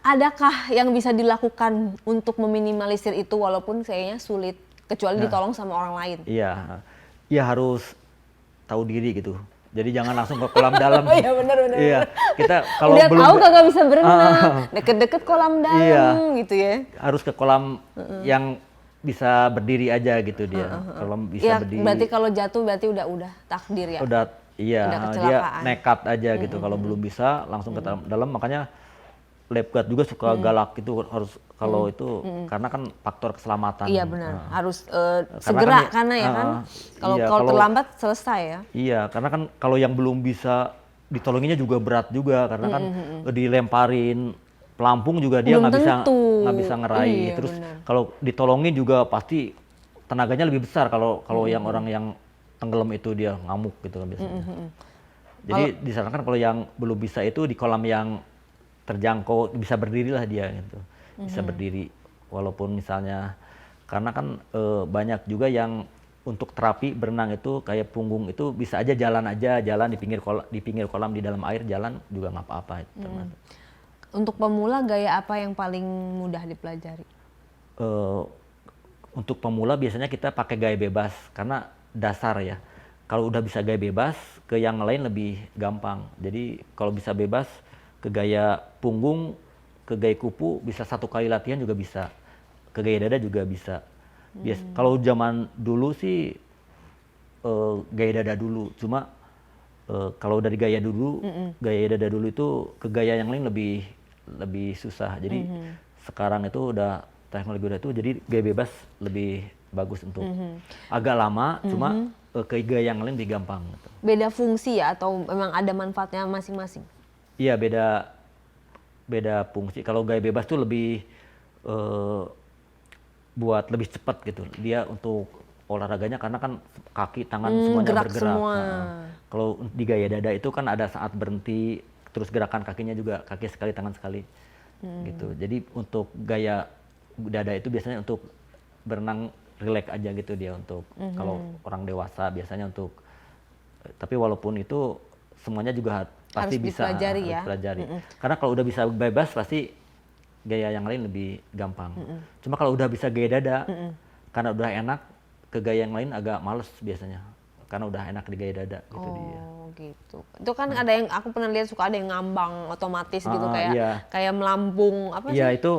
A: Adakah yang bisa dilakukan untuk meminimalisir itu walaupun kayaknya sulit, kecuali ditolong sama orang lain?
B: Iya, ya harus tahu diri gitu. Jadi jangan langsung ke kolam dalam.
A: Oh iya benar.
B: Iya, kita kalau
A: udah
B: belum
A: tahu kagak bisa berenang, deket-deket kolam dalam gitu ya.
B: Harus ke kolam yang bisa berdiri aja gitu dia. Kalau bisa berdiri.
A: Berarti kalau jatuh berarti udah takdir ya.
B: Udah
A: Udah
B: dia
A: kecelakaan.
B: nekat aja gitu. Kalau belum bisa langsung ke dalam, makanya lifeguard juga suka galak gitu harus kalau itu karena kan faktor keselamatan.
A: Iya benar, harus
B: karena
A: segera
B: kan,
A: karena ya kan. Kalau
B: iya,
A: terlambat selesai ya.
B: Iya, karena kan kalau yang belum bisa ditolonginya juga berat juga karena kan dilemparin pelampung juga dia
A: Belum
B: nggak bisa ngeraih.
A: Iya,
B: Terus
A: benar.
B: kalau ditolongin juga pasti tenaganya lebih besar kalau yang orang yang tenggelam itu dia ngamuk gitu kan biasanya. Jadi disarankan kalau yang belum bisa itu di kolam yang terjangkau bisa berdiri lah dia gitu. Bisa berdiri walaupun misalnya karena kan banyak juga yang untuk terapi berenang itu kayak punggung itu bisa aja jalan di pinggir kolam di dalam air jalan juga nggak apa-apa itu.
A: Untuk pemula gaya apa yang paling mudah dipelajari?
B: Untuk pemula biasanya kita pakai gaya bebas karena dasar ya. Kalau udah bisa gaya bebas ke yang lain lebih gampang. Jadi kalau bisa bebas ke gaya punggung, ke gaya kupu bisa satu kali latihan juga bisa. Ke gaya dada juga bisa. Kalau zaman dulu sih gaya dada dulu. Cuma kalau dari gaya dada dulu itu ke gaya yang lain lebih susah. Jadi sekarang itu udah teknologi udah itu jadi gaya bebas lebih bagus untuk agak lama. Cuma ke gaya yang lain lebih gampang. Gitu.
A: Beda fungsi ya atau memang ada manfaatnya masing-masing?
B: Iya beda fungsi. Kalau gaya bebas tuh lebih buat lebih cepat gitu. Dia untuk olahraganya karena kan kaki, tangan semuanya
A: gerak
B: bergerak.
A: semua.
B: Kalau di gaya dada itu kan ada saat berhenti, terus gerakan kakinya juga kaki sekali, tangan sekali, gitu. Jadi untuk gaya dada itu biasanya untuk berenang rileks aja gitu dia untuk kalau orang dewasa biasanya untuk. Tapi walaupun itu semuanya juga pasti
A: Harus
B: bisa
A: dipelajari ya.
B: pelajari. Karena kalau udah bisa bebas pasti gaya yang lain lebih gampang. Cuma kalau udah bisa gaya dada, karena udah enak, ke gaya yang lain agak males biasanya. Karena udah enak di gaya dada gitu dia.
A: Oh gitu. Itu kan ada yang aku pernah lihat suka ada yang ngambang otomatis gitu kayak
B: Iya.
A: kayak melambung apa sih?
B: Iya itu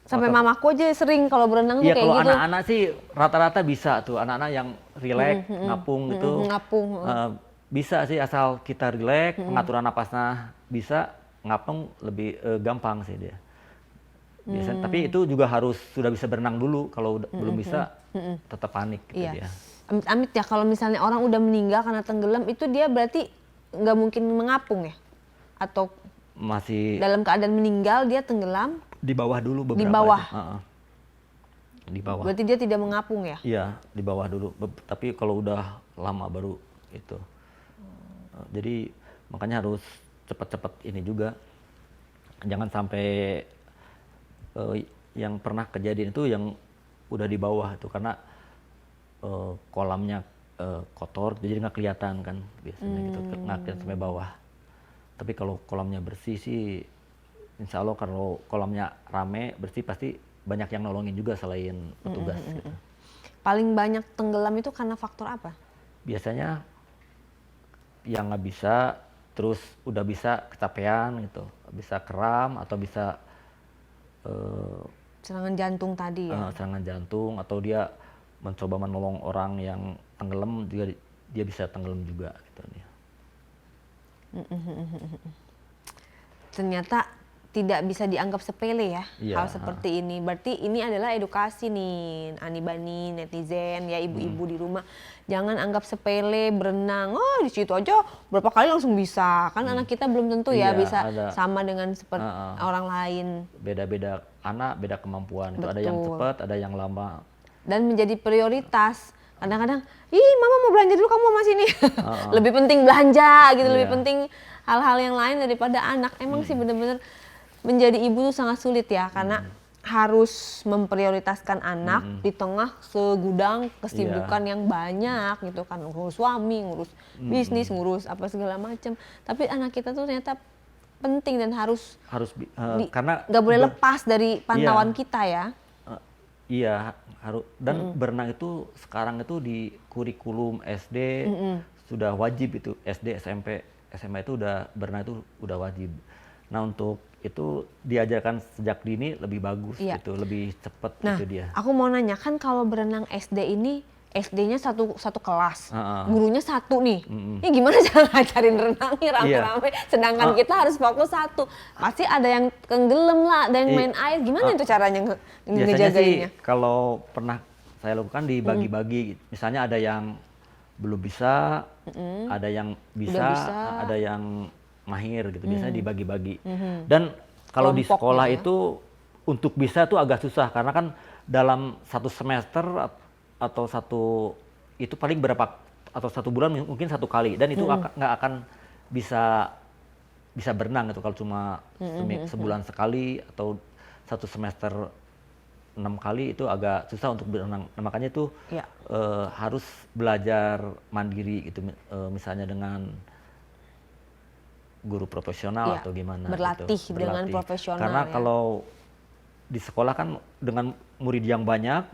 A: Sampai mamaku aja sering kalau berenang tuh
B: iya
A: kayak
B: kalau
A: gitu.
B: anak-anak sih rata-rata bisa tuh, anak-anak yang rileks, ngapung gitu.
A: Ngapung.
B: Bisa sih asal kita rileks, pengaturan napasnya bisa, ngapung lebih gampang sih dia. Biasanya, tapi itu juga harus sudah bisa berenang dulu, kalau belum bisa tetap panik gitu
A: Iya.
B: dia.
A: Amit-amit ya kalau misalnya orang udah meninggal karena tenggelam itu dia berarti nggak mungkin mengapung ya? Atau
B: Masih
A: dalam keadaan meninggal dia tenggelam
B: di bawah dulu beberapa
A: di bawah.
B: aja. Di bawah.
A: Berarti dia tidak mengapung ya?
B: Iya, di bawah dulu. Tapi kalau udah lama baru itu. Jadi makanya harus cepat-cepat ini juga. Jangan sampai yang pernah kejadian itu yang udah di bawah itu karena kolamnya kotor jadi nggak kelihatan kan biasanya gitu, nggak kelihatan sampai bawah. Tapi kalau kolamnya bersih sih insya Allah kalau kolamnya rame bersih pasti banyak yang nolongin juga selain petugas gitu.
A: Paling banyak tenggelam itu karena faktor apa?
B: Biasanya yang nggak bisa terus udah bisa kecapean gitu, bisa kram atau bisa
A: Serangan jantung tadi ya?
B: serangan jantung atau dia mencoba menolong orang yang tenggelam juga dia bisa tenggelam juga gitu dia.
A: Ternyata tidak bisa dianggap sepele ya
B: Iya,
A: hal seperti ini. Berarti ini adalah edukasi nih Ani Bani, netizen ya ibu-ibu di rumah. Jangan anggap sepele berenang. Oh di situ aja berapa kali langsung bisa. Kan anak kita belum tentu ya
B: Iya,
A: bisa
B: ada.
A: sama dengan seperti orang lain.
B: Beda-beda anak, beda kemampuan. Itu ada yang
A: Betul.
B: cepat, ada yang lama.
A: Dan menjadi prioritas. Kadang-kadang, ih mama mau belanja dulu kamu sama sini. Lebih penting belanja gitu, lebih
B: Iya.
A: penting hal-hal yang lain daripada anak. Emang sih bener-bener menjadi ibu tuh sangat sulit ya, karena harus memprioritaskan anak di tengah segudang kesibukan yang banyak gitu kan. Ngurus suami, ngurus bisnis, ngurus apa segala macam. Tapi anak kita tuh ternyata penting dan harus
B: karena
A: nggak boleh lepas dari pantauan
B: Iya.
A: kita ya.
B: Iya, harus. Dan berenang itu sekarang itu di kurikulum SD sudah wajib itu, SD, SMP, SMA itu udah berenang itu udah wajib. Nah untuk itu diajarkan sejak dini lebih bagus
A: Iya.
B: gitu, lebih cepat
A: Nah,
B: itu dia.
A: aku mau nanya kan kalau berenang SD ini SD-nya satu kelas,
B: Heeh.
A: gurunya satu nih. Ini gimana cara ngajarin renangnya rame-rame, sedangkan kita harus fokus satu. Pasti ada yang tenggelam lah, ada yang main air. Gimana itu caranya
B: Biasanya sih
A: ngejagainnya?
B: kalau pernah saya lakukan dibagi-bagi, misalnya ada yang belum bisa, ada yang bisa,
A: bisa.
B: ada yang mahir gitu. Biasanya dibagi-bagi. Dan kalau di
A: Kelompok
B: sekolah
A: gitu ya?
B: itu untuk bisa tuh agak susah karena kan dalam satu semester atau itu paling berapa atau satu bulan mungkin satu kali dan itu nggak akan bisa berenang gitu kalau cuma sebulan sekali atau satu semester 6 kali itu agak susah untuk berenang. Nah, makanya itu
A: Ya.
B: harus belajar mandiri gitu, misalnya dengan guru profesional
A: Iya,
B: atau gimana
A: berlatih
B: gitu.
A: dengan profesional
B: Karena
A: ya.
B: kalau di sekolah kan dengan murid yang banyak,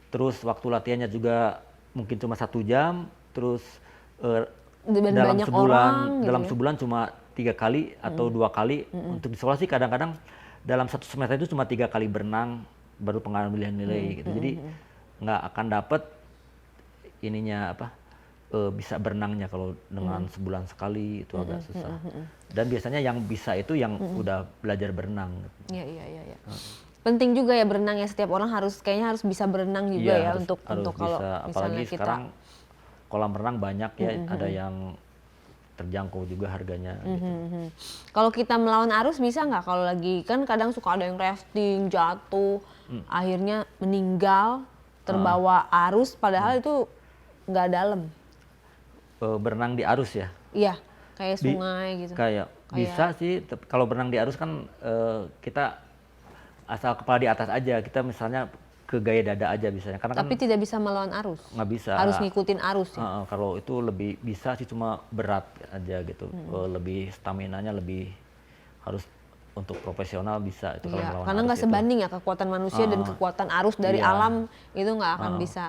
B: terus waktu latihannya juga mungkin cuma 1 jam, terus
A: Dan
B: dalam
A: banyak
B: sebulan
A: orang gitu
B: dalam
A: ya.
B: sebulan cuma 3 kali atau 2 kali. Untuk di sekolah sih kadang-kadang dalam satu semester itu cuma 3 kali berenang baru pengambilan nilai gitu. Jadi nggak akan dapet ininya bisa berenangnya kalau dengan sebulan sekali itu agak susah. Dan biasanya yang bisa itu yang udah belajar berenang.
A: Iya. Penting juga ya berenang ya, setiap orang kayaknya harus bisa berenang juga
B: Iya,
A: ya
B: harus
A: untuk kalau
B: bisa.
A: misalnya
B: Apalagi
A: kita
B: sekarang kolam renang banyak ya, ada yang terjangkau juga harganya. Gitu.
A: Kalau kita melawan arus bisa nggak? Kalau lagi kan kadang suka ada yang rafting, jatuh, akhirnya meninggal, terbawa arus, padahal itu nggak dalam.
B: Berenang di arus ya?
A: Iya, kayak sungai gitu.
B: Kayak bisa sih, kalau berenang di arus kan kita asal kepala di atas aja, kita misalnya ke gaya dada aja bisanya. Karena
A: Tapi
B: kan
A: tidak bisa melawan arus.
B: nggak bisa.
A: Harus ngikutin arus ya.
B: Kalau itu lebih bisa sih cuma berat aja gitu, lebih staminanya lebih harus untuk profesional bisa itu kalau
A: Iya,
B: melawan
A: karena
B: arus
A: nggak
B: itu.
A: sebanding ya kekuatan manusia dan kekuatan arus dari
B: Iya.
A: alam itu nggak akan bisa.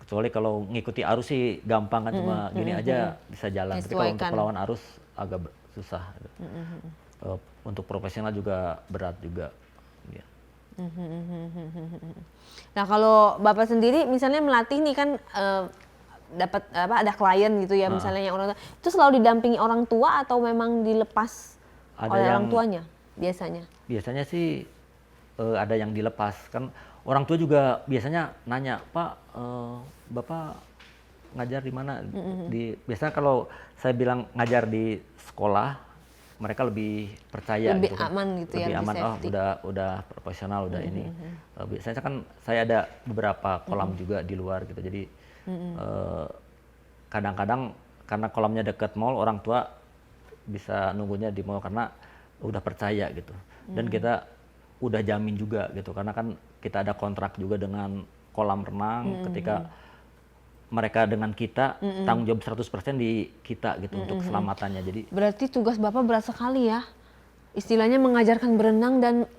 B: Kecuali kalau ngikuti arus sih gampang kan, cuma gini aja bisa jalan. Tapi kalau untuk
A: Menyesuaikan.
B: melawan arus agak susah. Gitu. Untuk profesional juga berat juga. Ya.
A: Nah kalau Bapak sendiri misalnya melatih nih kan dapat ada klien gitu ya misalnya yang orang tua, itu selalu didampingi orang tua atau memang dilepas
B: Ada
A: oleh orang
B: yang-
A: tuanya biasanya?
B: Biasanya sih ada yang dilepas kan, orang tua juga biasanya nanya, Pak, Bapak ngajar di mana? Biasanya kalau saya bilang ngajar di sekolah, mereka lebih percaya
A: Lebih
B: gitu kan.
A: aman gitu ya,
B: Lebih
A: lebih
B: aman, oh
A: safety.
B: udah profesional, udah ini. Biasanya kan saya ada beberapa kolam juga di luar gitu, jadi kadang-kadang karena kolamnya dekat mall, orang tua bisa nunggunya di mall karena udah percaya gitu. Dan kita udah jamin juga gitu, karena kan kita ada kontrak juga dengan kolam renang. Ketika mereka dengan kita, tanggung jawab 100% di kita gitu untuk keselamatannya. Jadi
A: Berarti tugas Bapak berat sekali ya, istilahnya mengajarkan berenang dan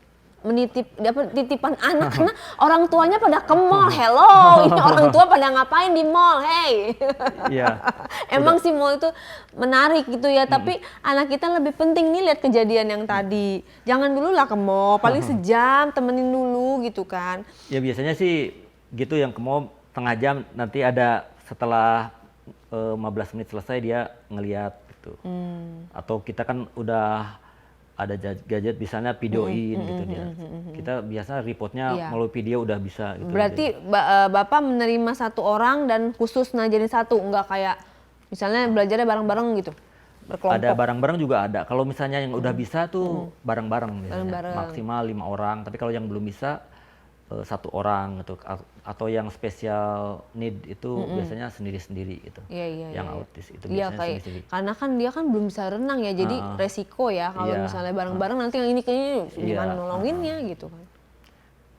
A: dapat titipan anak karena orang tuanya pada ke mall. Hello, ini orang tua pada ngapain di mall? Hey.
B: iya,
A: Emang sih mall itu menarik gitu ya, tapi anak kita lebih penting nih lihat kejadian yang tadi. Jangan dulu lah ke mall, paling sejam temenin dulu gitu kan.
B: ya biasanya sih gitu, yang ke mall setengah jam, nanti ada setelah 15 menit selesai dia ngeliat gitu. Atau kita kan udah ada gadget misalnya videoin gitu dia. Kita biasa reportnya
A: Iya.
B: melalui video udah bisa gitu.
A: Berarti Bapak menerima satu orang dan khusus ngajarin satu, nggak kayak misalnya belajarnya bareng-bareng gitu, berkelompok.
B: Ada bareng-bareng juga ada. Kalau misalnya yang udah bisa tuh bareng-bareng biasanya.
A: Bareng-bareng.
B: Maksimal 5 orang. Tapi kalau yang belum bisa 1 orang gitu. Atau yang special need itu biasanya sendiri-sendiri gitu.
A: Iya.
B: Yang autis itu
A: Iya
B: biasanya
A: kayak
B: sendiri-sendiri.
A: karena kan dia kan belum bisa renang ya, jadi resiko ya kalau
B: Iya.
A: misalnya bareng-bareng nanti yang ini kayaknya gimana
B: Iya.
A: nolonginnya gitu kan.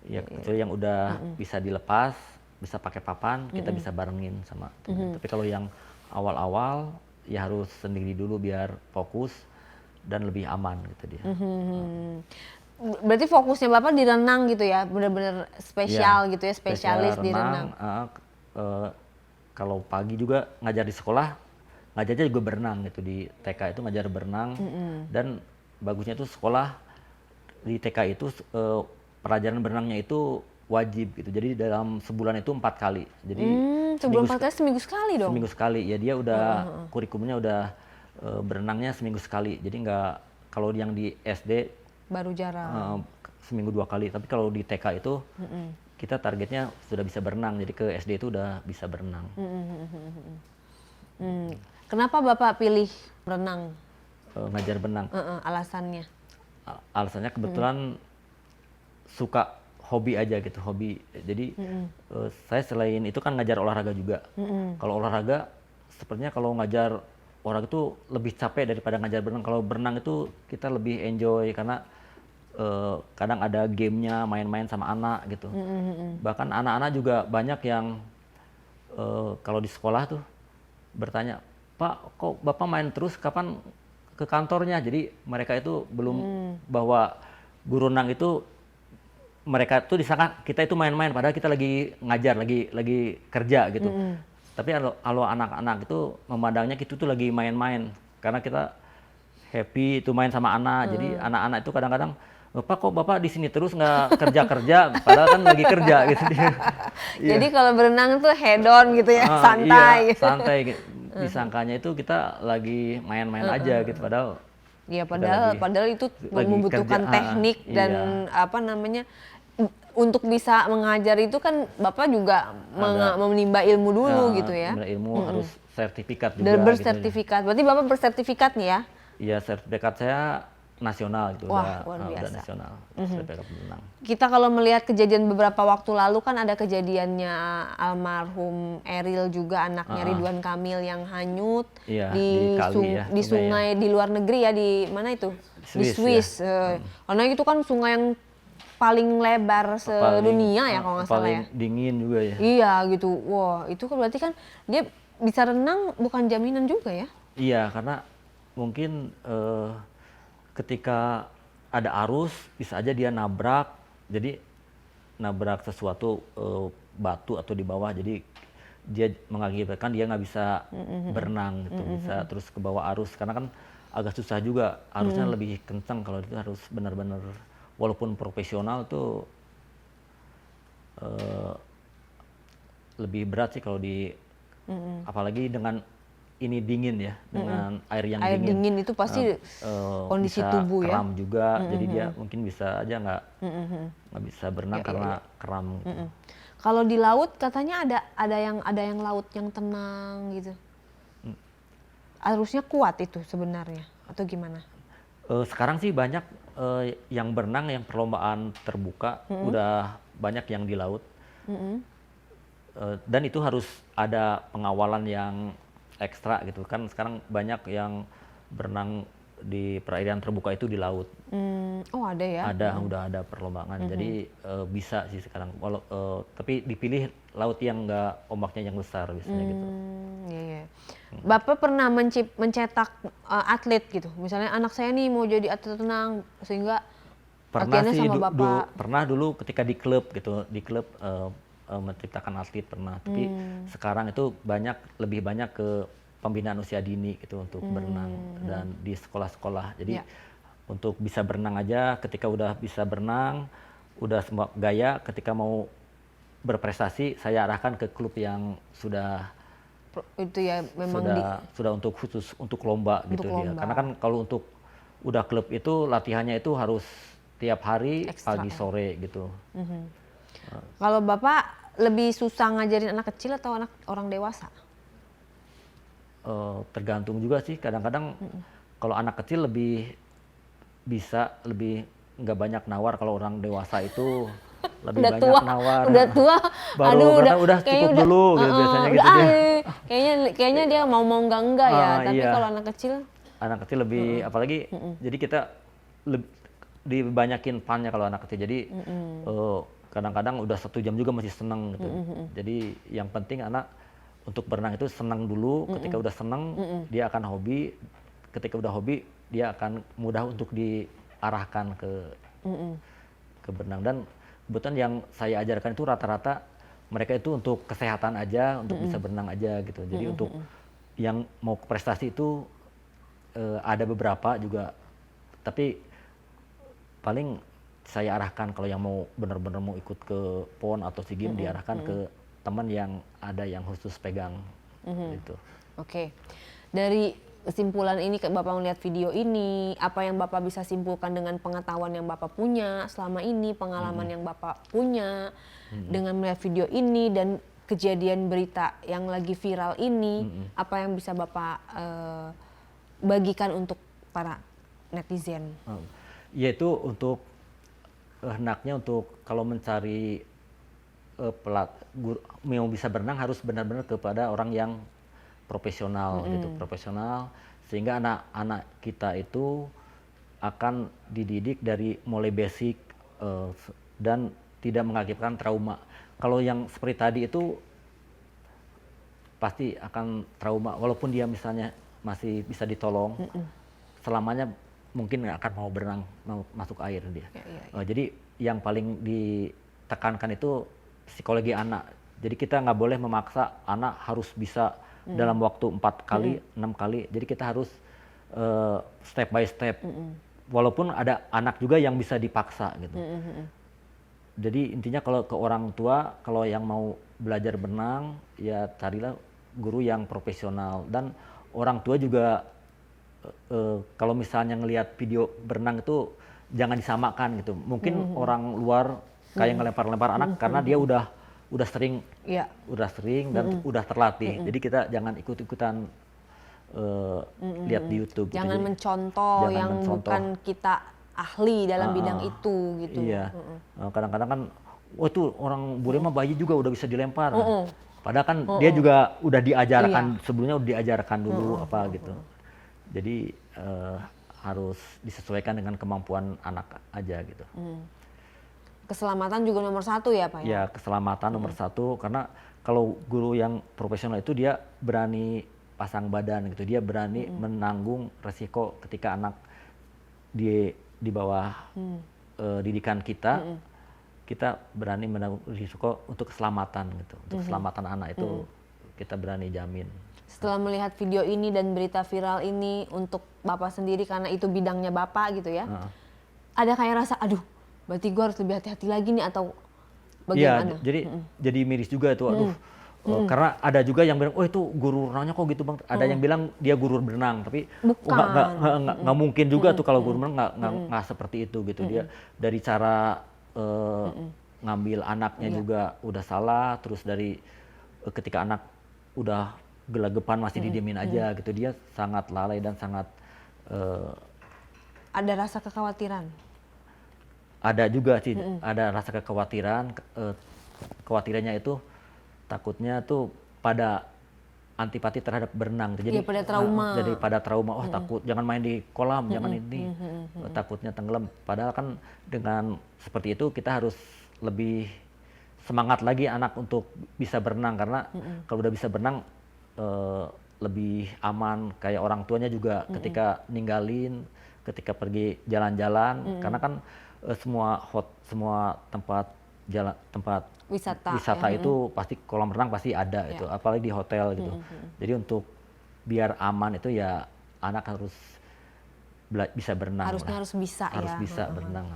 B: Ya, kecuali yang udah bisa dilepas, bisa pakai papan, kita bisa barengin sama temen. Tapi kalau yang awal-awal ya harus sendiri dulu biar fokus dan lebih aman gitu dia.
A: Berarti fokusnya Bapak di renang gitu ya, benar-benar spesial
B: Iya,
A: gitu ya, spesialis di renang.
B: Kalau pagi juga ngajar di sekolah, ngajarnya juga berenang gitu. Di TK itu ngajar berenang. Dan bagusnya itu sekolah di TK itu pelajaran berenangnya itu wajib gitu. Jadi dalam sebulan itu 4 kali. Jadi
A: Sebelum 4 kali seminggu sekali dong.
B: seminggu sekali. Ya dia udah kurikulumnya udah berenangnya seminggu sekali. Jadi nggak, kalau yang di SD
A: Baru jarang.
B: seminggu 2 kali. Tapi kalau di TK itu kita targetnya sudah bisa berenang. Jadi ke SD itu udah bisa berenang.
A: Kenapa Bapak pilih renang?
B: Ngajar berenang.
A: Alasannya.
B: Alasannya kebetulan suka hobi aja gitu, hobi. Jadi saya selain itu kan ngajar olahraga juga. Kalau olahraga sepertinya kalau ngajar olahraga itu lebih capek daripada ngajar berenang. Kalau berenang itu kita lebih enjoy karena kadang ada gamenya, main-main sama anak gitu. Bahkan anak-anak juga banyak yang kalau di sekolah tuh bertanya, Pak, kok Bapak main terus, kapan ke kantornya? Jadi mereka itu belum bahwa guru renang itu, mereka tuh disangka kita itu main-main, padahal kita lagi ngajar, lagi kerja gitu. Tapi kalau anak-anak itu memandangnya kita tuh lagi main-main, karena kita happy itu main sama anak. Jadi anak-anak itu kadang-kadang, Pak, kok Bapak di sini terus nggak kerja-kerja, padahal kan lagi kerja gitu dia.
A: Jadi kalau berenang tuh head on gitu ya, santai.
B: Iya, santai. Disangkanya itu kita lagi main-main aja gitu, padahal
A: Iya,
B: kita
A: padahal itu
B: lagi
A: membutuhkan
B: kerja,
A: teknik dan apa namanya, untuk bisa mengajar itu kan Bapak juga menimba ilmu dulu gitu ya.
B: Ilmu harus sertifikat juga.
A: Dan
B: gitu.
A: bersertifikat. Berarti Bapak bersertifikat nih ya?
B: Iya, sertifikat saya nasional gitu.
A: Wah,
B: udah
A: luar biasa.
B: nasional. Sertifikat berenang.
A: Kita kalau melihat kejadian beberapa waktu lalu kan ada kejadiannya almarhum Eril juga, anaknya Ridwan Kamil yang hanyut
B: Iya,
A: di,
B: di kali ya,
A: di sungai di luar negeri ya, di mana itu? Di
B: Swiss,
A: Swiss. Karena itu kan sungai yang paling lebar sedunia ya kalau nggak salah ya.
B: Paling dingin juga ya.
A: Iya gitu. Wah, itu kan berarti kan dia bisa renang bukan jaminan juga ya?
B: Iya, karena mungkin ketika ada arus bisa aja dia nabrak, jadi nabrak sesuatu batu atau di bawah, jadi dia mengakibatkan dia nggak bisa berenang gitu, bisa terus ke bawah arus karena kan agak susah juga, arusnya lebih kencang kalau itu harus benar-benar walaupun profesional tuh lebih berat sih kalau di apalagi dengan ini dingin ya, dengan air yang
A: Air dingin itu pasti kondisi
B: bisa
A: tubuh ya.
B: kram juga, jadi dia mungkin bisa aja nggak bisa berenang karena kram gitu.
A: Kalau di laut katanya ada yang laut yang tenang gitu. Arusnya kuat itu sebenarnya atau gimana?
B: Sekarang sih banyak yang berenang yang perlombaan terbuka, udah banyak yang di laut. Dan itu harus ada pengawalan yang ekstra gitu kan, sekarang banyak yang berenang di perairan terbuka itu di laut.
A: Oh ada ya?
B: Udah ada perlombaan, jadi bisa sih sekarang. Tapi dipilih laut yang nggak ombaknya yang besar biasanya gitu.
A: Iya. Bapak pernah mencetak atlet gitu? Misalnya anak saya nih mau jadi atlet renang sehingga
B: Pernah
A: latihannya
B: sih
A: sama Bapak.
B: pernah dulu ketika di klub gitu, di klub menciptakan atlet pernah. Tapi sekarang itu lebih banyak ke pembinaan usia dini gitu untuk berenang dan di sekolah-sekolah. Jadi untuk bisa berenang aja, ketika udah bisa berenang, udah semua gaya, ketika mau berprestasi saya arahkan ke klub yang sudah
A: Itu ya memang
B: sudah untuk khusus untuk lomba gitu dia. Karena kan kalau untuk udah klub itu latihannya itu harus tiap hari
A: ekstra,
B: pagi sore gitu.
A: Kalau Bapak lebih susah ngajarin anak kecil atau orang dewasa?
B: Tergantung juga sih, kadang-kadang kalau anak kecil lebih nggak banyak nawar, kalau orang dewasa itu lebih
A: Udah
B: banyak
A: tua,
B: nawar.
A: udah tua,
B: Baru udah cukup dulu gitu biasanya gitu dia.
A: Kayaknya dia mau enggak ya, tapi
B: iya.
A: kalau anak kecil
B: lebih apalagi jadi kita dibanyakin funnya kalau anak kecil, jadi kadang-kadang udah 1 jam juga masih seneng gitu. Jadi yang penting anak untuk berenang itu senang dulu, ketika udah senang dia akan hobi, ketika udah hobi dia akan mudah untuk diarahkan ke berenang. Dan kebetulan yang saya ajarkan itu rata-rata mereka itu untuk kesehatan aja, untuk bisa berenang aja gitu. Jadi untuk yang mau ke prestasi itu ada beberapa juga, tapi paling saya arahkan kalau yang mau benar-benar mau ikut ke PON atau SEA Games diarahkan ke teman yang ada yang khusus pegang gitu.
A: Oke. Dari kesimpulan ini Bapak melihat video ini, apa yang Bapak bisa simpulkan dengan pengetahuan yang Bapak punya selama ini, pengalaman yang Bapak punya dengan melihat video ini dan kejadian berita yang lagi viral ini, apa yang bisa Bapak bagikan untuk para netizen?
B: Yaitu untuk hendaknya untuk kalau mencari mau bisa berenang harus benar-benar kepada orang yang profesional gitu, profesional, sehingga anak-anak kita itu akan dididik dari mulai basic dan tidak mengakibatkan trauma. Kalau yang seperti tadi itu pasti akan trauma, walaupun dia misalnya masih bisa ditolong, selamanya mungkin nggak akan mau berenang, mau masuk air dia. Jadi yang paling ditekankan itu psikologi anak. Jadi kita nggak boleh memaksa anak harus bisa dalam waktu 4 kali, 6 kali. Jadi kita harus step by step. Walaupun ada anak juga yang bisa dipaksa gitu. Jadi intinya kalau ke orang tua, kalau yang mau belajar berenang, ya carilah guru yang profesional. Dan orang tua juga kalau misalnya ngelihat video berenang itu jangan disamakan gitu. Mungkin orang luar kayak ngelempar-lempar anak karena dia udah sering, dan udah terlatih. Jadi kita jangan ikut-ikutan lihat di YouTube.
A: Jangan
B: gitu.
A: mencontoh yang bukan kita ahli dalam bidang itu gitu.
B: Iya. Kadang-kadang kan, itu orang bule mah bayi juga udah bisa dilempar. Padahal kan dia juga udah diajarkan sebelumnya, udah diajarkan dulu apa gitu. Jadi harus disesuaikan dengan kemampuan anak aja gitu.
A: Keselamatan juga nomor 1 ya Pak ya?
B: Ya, keselamatan nomor 1, karena kalau guru yang profesional itu dia berani pasang badan gitu, dia berani menanggung resiko ketika anak di bawah didikan kita, kita berani menanggung risiko untuk keselamatan gitu. Untuk keselamatan anak itu kita berani jamin.
A: Setelah melihat video ini dan berita viral ini untuk Bapak sendiri karena itu bidangnya Bapak gitu ya, ada kayak rasa, aduh berarti gue harus lebih hati-hati lagi nih atau bagaimana?
B: Iya, jadi miris juga itu, aduh. Karena ada juga yang bilang, oh itu guru renangnya kok gitu bang. Ada yang bilang dia guru berenang, tapi nggak mungkin juga tuh kalau guru berenang nggak seperti itu gitu. Dia dari cara ngambil anaknya juga udah salah, terus dari ketika anak udah gelagapan masih didiemin aja gitu, dia sangat lalai dan sangat
A: ada rasa kekhawatiran.
B: Ada juga sih, ada rasa kekhawatiran. Kekhawatirannya itu takutnya tuh pada antipati terhadap berenang. Jadi
A: pada trauma.
B: Jadi pada trauma, oh takut jangan main di kolam, jangan ini, takutnya tenggelam. Padahal kan dengan seperti itu kita harus lebih semangat lagi anak untuk bisa berenang, karena kalau udah bisa berenang lebih aman. Kayak orang tuanya juga ketika ninggalin, ketika pergi jalan-jalan, karena kan semua tempat wisata itu pasti kolam renang pasti ada itu, apalagi di hotel gitu. Jadi untuk biar aman itu ya anak harus bisa berenang.
A: Harus bisa
B: berenang.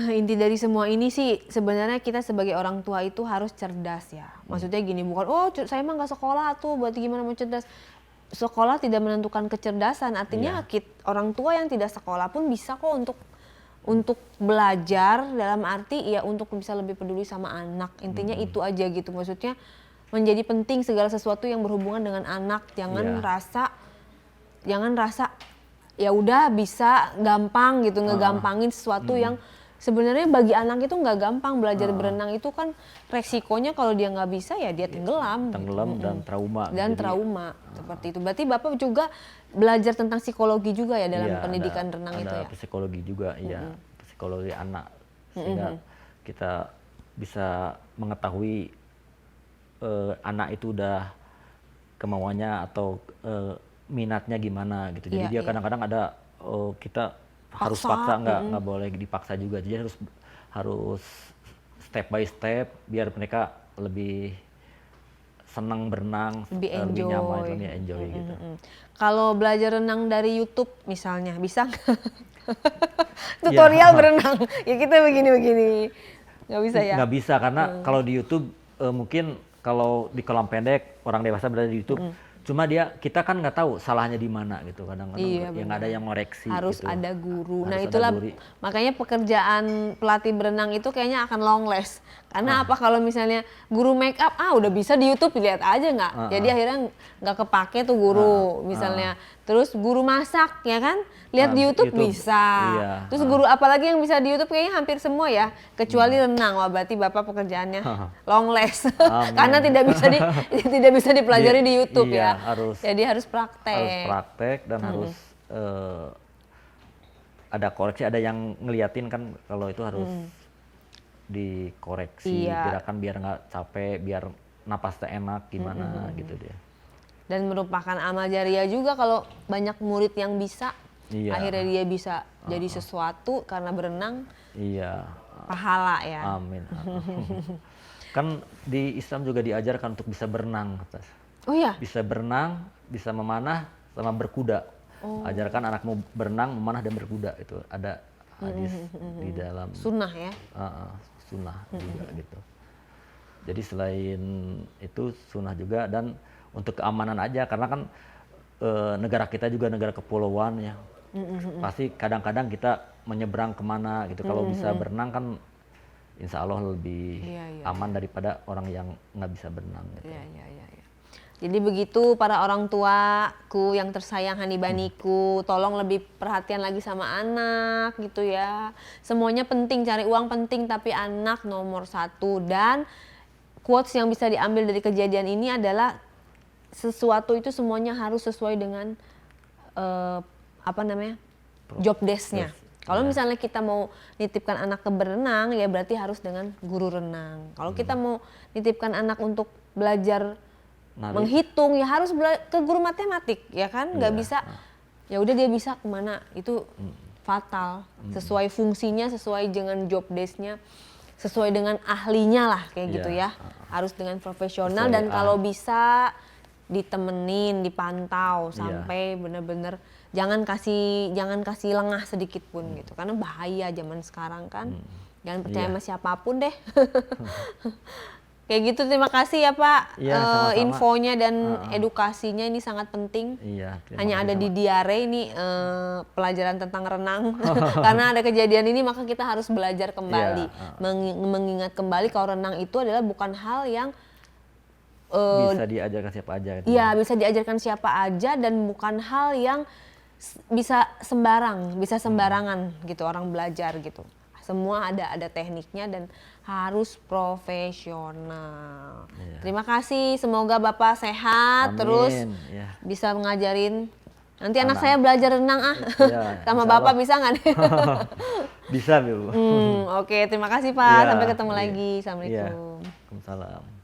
A: Inti dari semua ini sih sebenarnya kita sebagai orang tua itu harus cerdas ya. Maksudnya gini, bukan saya emang nggak sekolah tuh berarti gimana mau cerdas. Sekolah tidak menentukan kecerdasan, artinya orang tua yang tidak sekolah pun bisa kok untuk belajar, dalam arti ya untuk bisa lebih peduli sama anak. Intinya itu aja gitu, maksudnya menjadi penting segala sesuatu yang berhubungan dengan anak. Jangan rasa ya udah bisa gampang gitu, ngegampangin sesuatu yang sebenarnya bagi anak itu nggak gampang. Belajar berenang itu kan resikonya kalau dia nggak bisa ya dia tenggelam
B: dan trauma.
A: Seperti itu. Berarti Bapak juga belajar tentang psikologi juga ya dalam pendidikan renang itu ya?
B: Ada psikologi juga, psikologi anak, sehingga kita bisa mengetahui anak itu udah kemauannya atau minatnya gimana gitu. Jadi dia kadang-kadang ada kita harus paksa, nggak boleh dipaksa juga. Jadi harus step by step biar mereka lebih senang berenang, lebih nyaman, lebih enjoy gitu.
A: Kalau belajar renang dari YouTube misalnya, bisa nggak? Tutorial berenang, ya kita begini-begini, nggak bisa ya?
B: Nggak bisa, karena kalau di YouTube mungkin kalau di kolam pendek orang dewasa berada di YouTube, cuma kita kan nggak tahu salahnya di mana gitu, kadang-kadang yang ada yang ngoreksi.
A: Harus
B: gitu.
A: ada guru. Nah itulah makanya pekerjaan pelatih berenang itu kayaknya akan long last. Karena apa, kalau misalnya guru make up udah bisa di YouTube, lihat aja nggak. Jadi akhirnya nggak kepake tuh guru misalnya. Terus guru masak ya kan, lihat di YouTube bisa. Terus guru apalagi yang bisa di YouTube kayaknya hampir semua ya, kecuali renang. Wah berarti Bapak pekerjaannya long last. Karena tidak bisa dipelajari di YouTube ya. Jadi harus praktek.
B: Harus praktek dan harus ada koreksi, ada yang ngeliatin kan, kalau itu harus dikoreksi gerakan biar nggak capek, biar napasnya enak gimana gitu dia.
A: Dan merupakan amal jariah juga kalau banyak murid yang bisa, akhirnya dia bisa jadi sesuatu karena berenang. Pahala ya.
B: Amin. Kan di Islam juga diajarkan untuk bisa berenang.
A: Oh iya?
B: Bisa berenang, bisa memanah, sama berkuda. Ajarkan anakmu berenang, memanah dan berkuda. Itu ada hadis di dalam.
A: Sunnah ya?
B: Sunnah juga gitu. Jadi selain itu sunnah juga, dan untuk keamanan aja, karena kan negara kita juga negara kepulauan ya. Pasti kadang-kadang kita menyeberang kemana gitu. Kalau bisa berenang kan insya Allah lebih aman daripada orang yang nggak bisa berenang gitu.
A: Jadi begitu para orang tuaku yang tersayang, Hanibaniku, tolong lebih perhatian lagi sama anak gitu ya. Semuanya penting, cari uang penting, tapi anak nomor satu. Dan quotes yang bisa diambil dari kejadian ini adalah sesuatu itu semuanya harus sesuai dengan job desk-nya. Kalau misalnya kita mau nitipkan anak ke berenang, ya berarti harus dengan guru renang. Kalau kita mau nitipkan anak untuk belajar menghitung, ya harus ke guru matematik, ya kan? Nggak bisa, ya udah dia bisa kemana, itu fatal, sesuai fungsinya, sesuai dengan job desk-nya, sesuai dengan ahlinya lah kayak gitu ya. Harus dengan profesional dan kalau bisa ditemenin, dipantau sampai bener-bener jangan kasih lengah sedikit pun gitu. Karena bahaya zaman sekarang kan. Jangan percaya sama siapapun deh. Kayak gitu, terima kasih ya Pak,
B: Sama-sama.
A: infonya dan edukasinya ini sangat penting. Hanya ada di diare ini pelajaran tentang renang. Karena ada kejadian ini maka kita harus belajar kembali. Mengingat kembali kalau renang itu adalah bukan hal yang
B: bisa diajarkan siapa aja.
A: Iya, bisa diajarkan siapa aja dan bukan hal yang bisa sembarangan gitu orang belajar gitu. Semua ada tekniknya dan harus profesional. Terima kasih, semoga Bapak sehat. Amin. Terus bisa ngajarin. Nanti anak saya belajar renang sama Bapak bisa nggak nih?
B: Bisa Bu.
A: Oke, terima kasih Pak. Sampai ketemu lagi. Assalamualaikum.
B: Waalaikumsalam.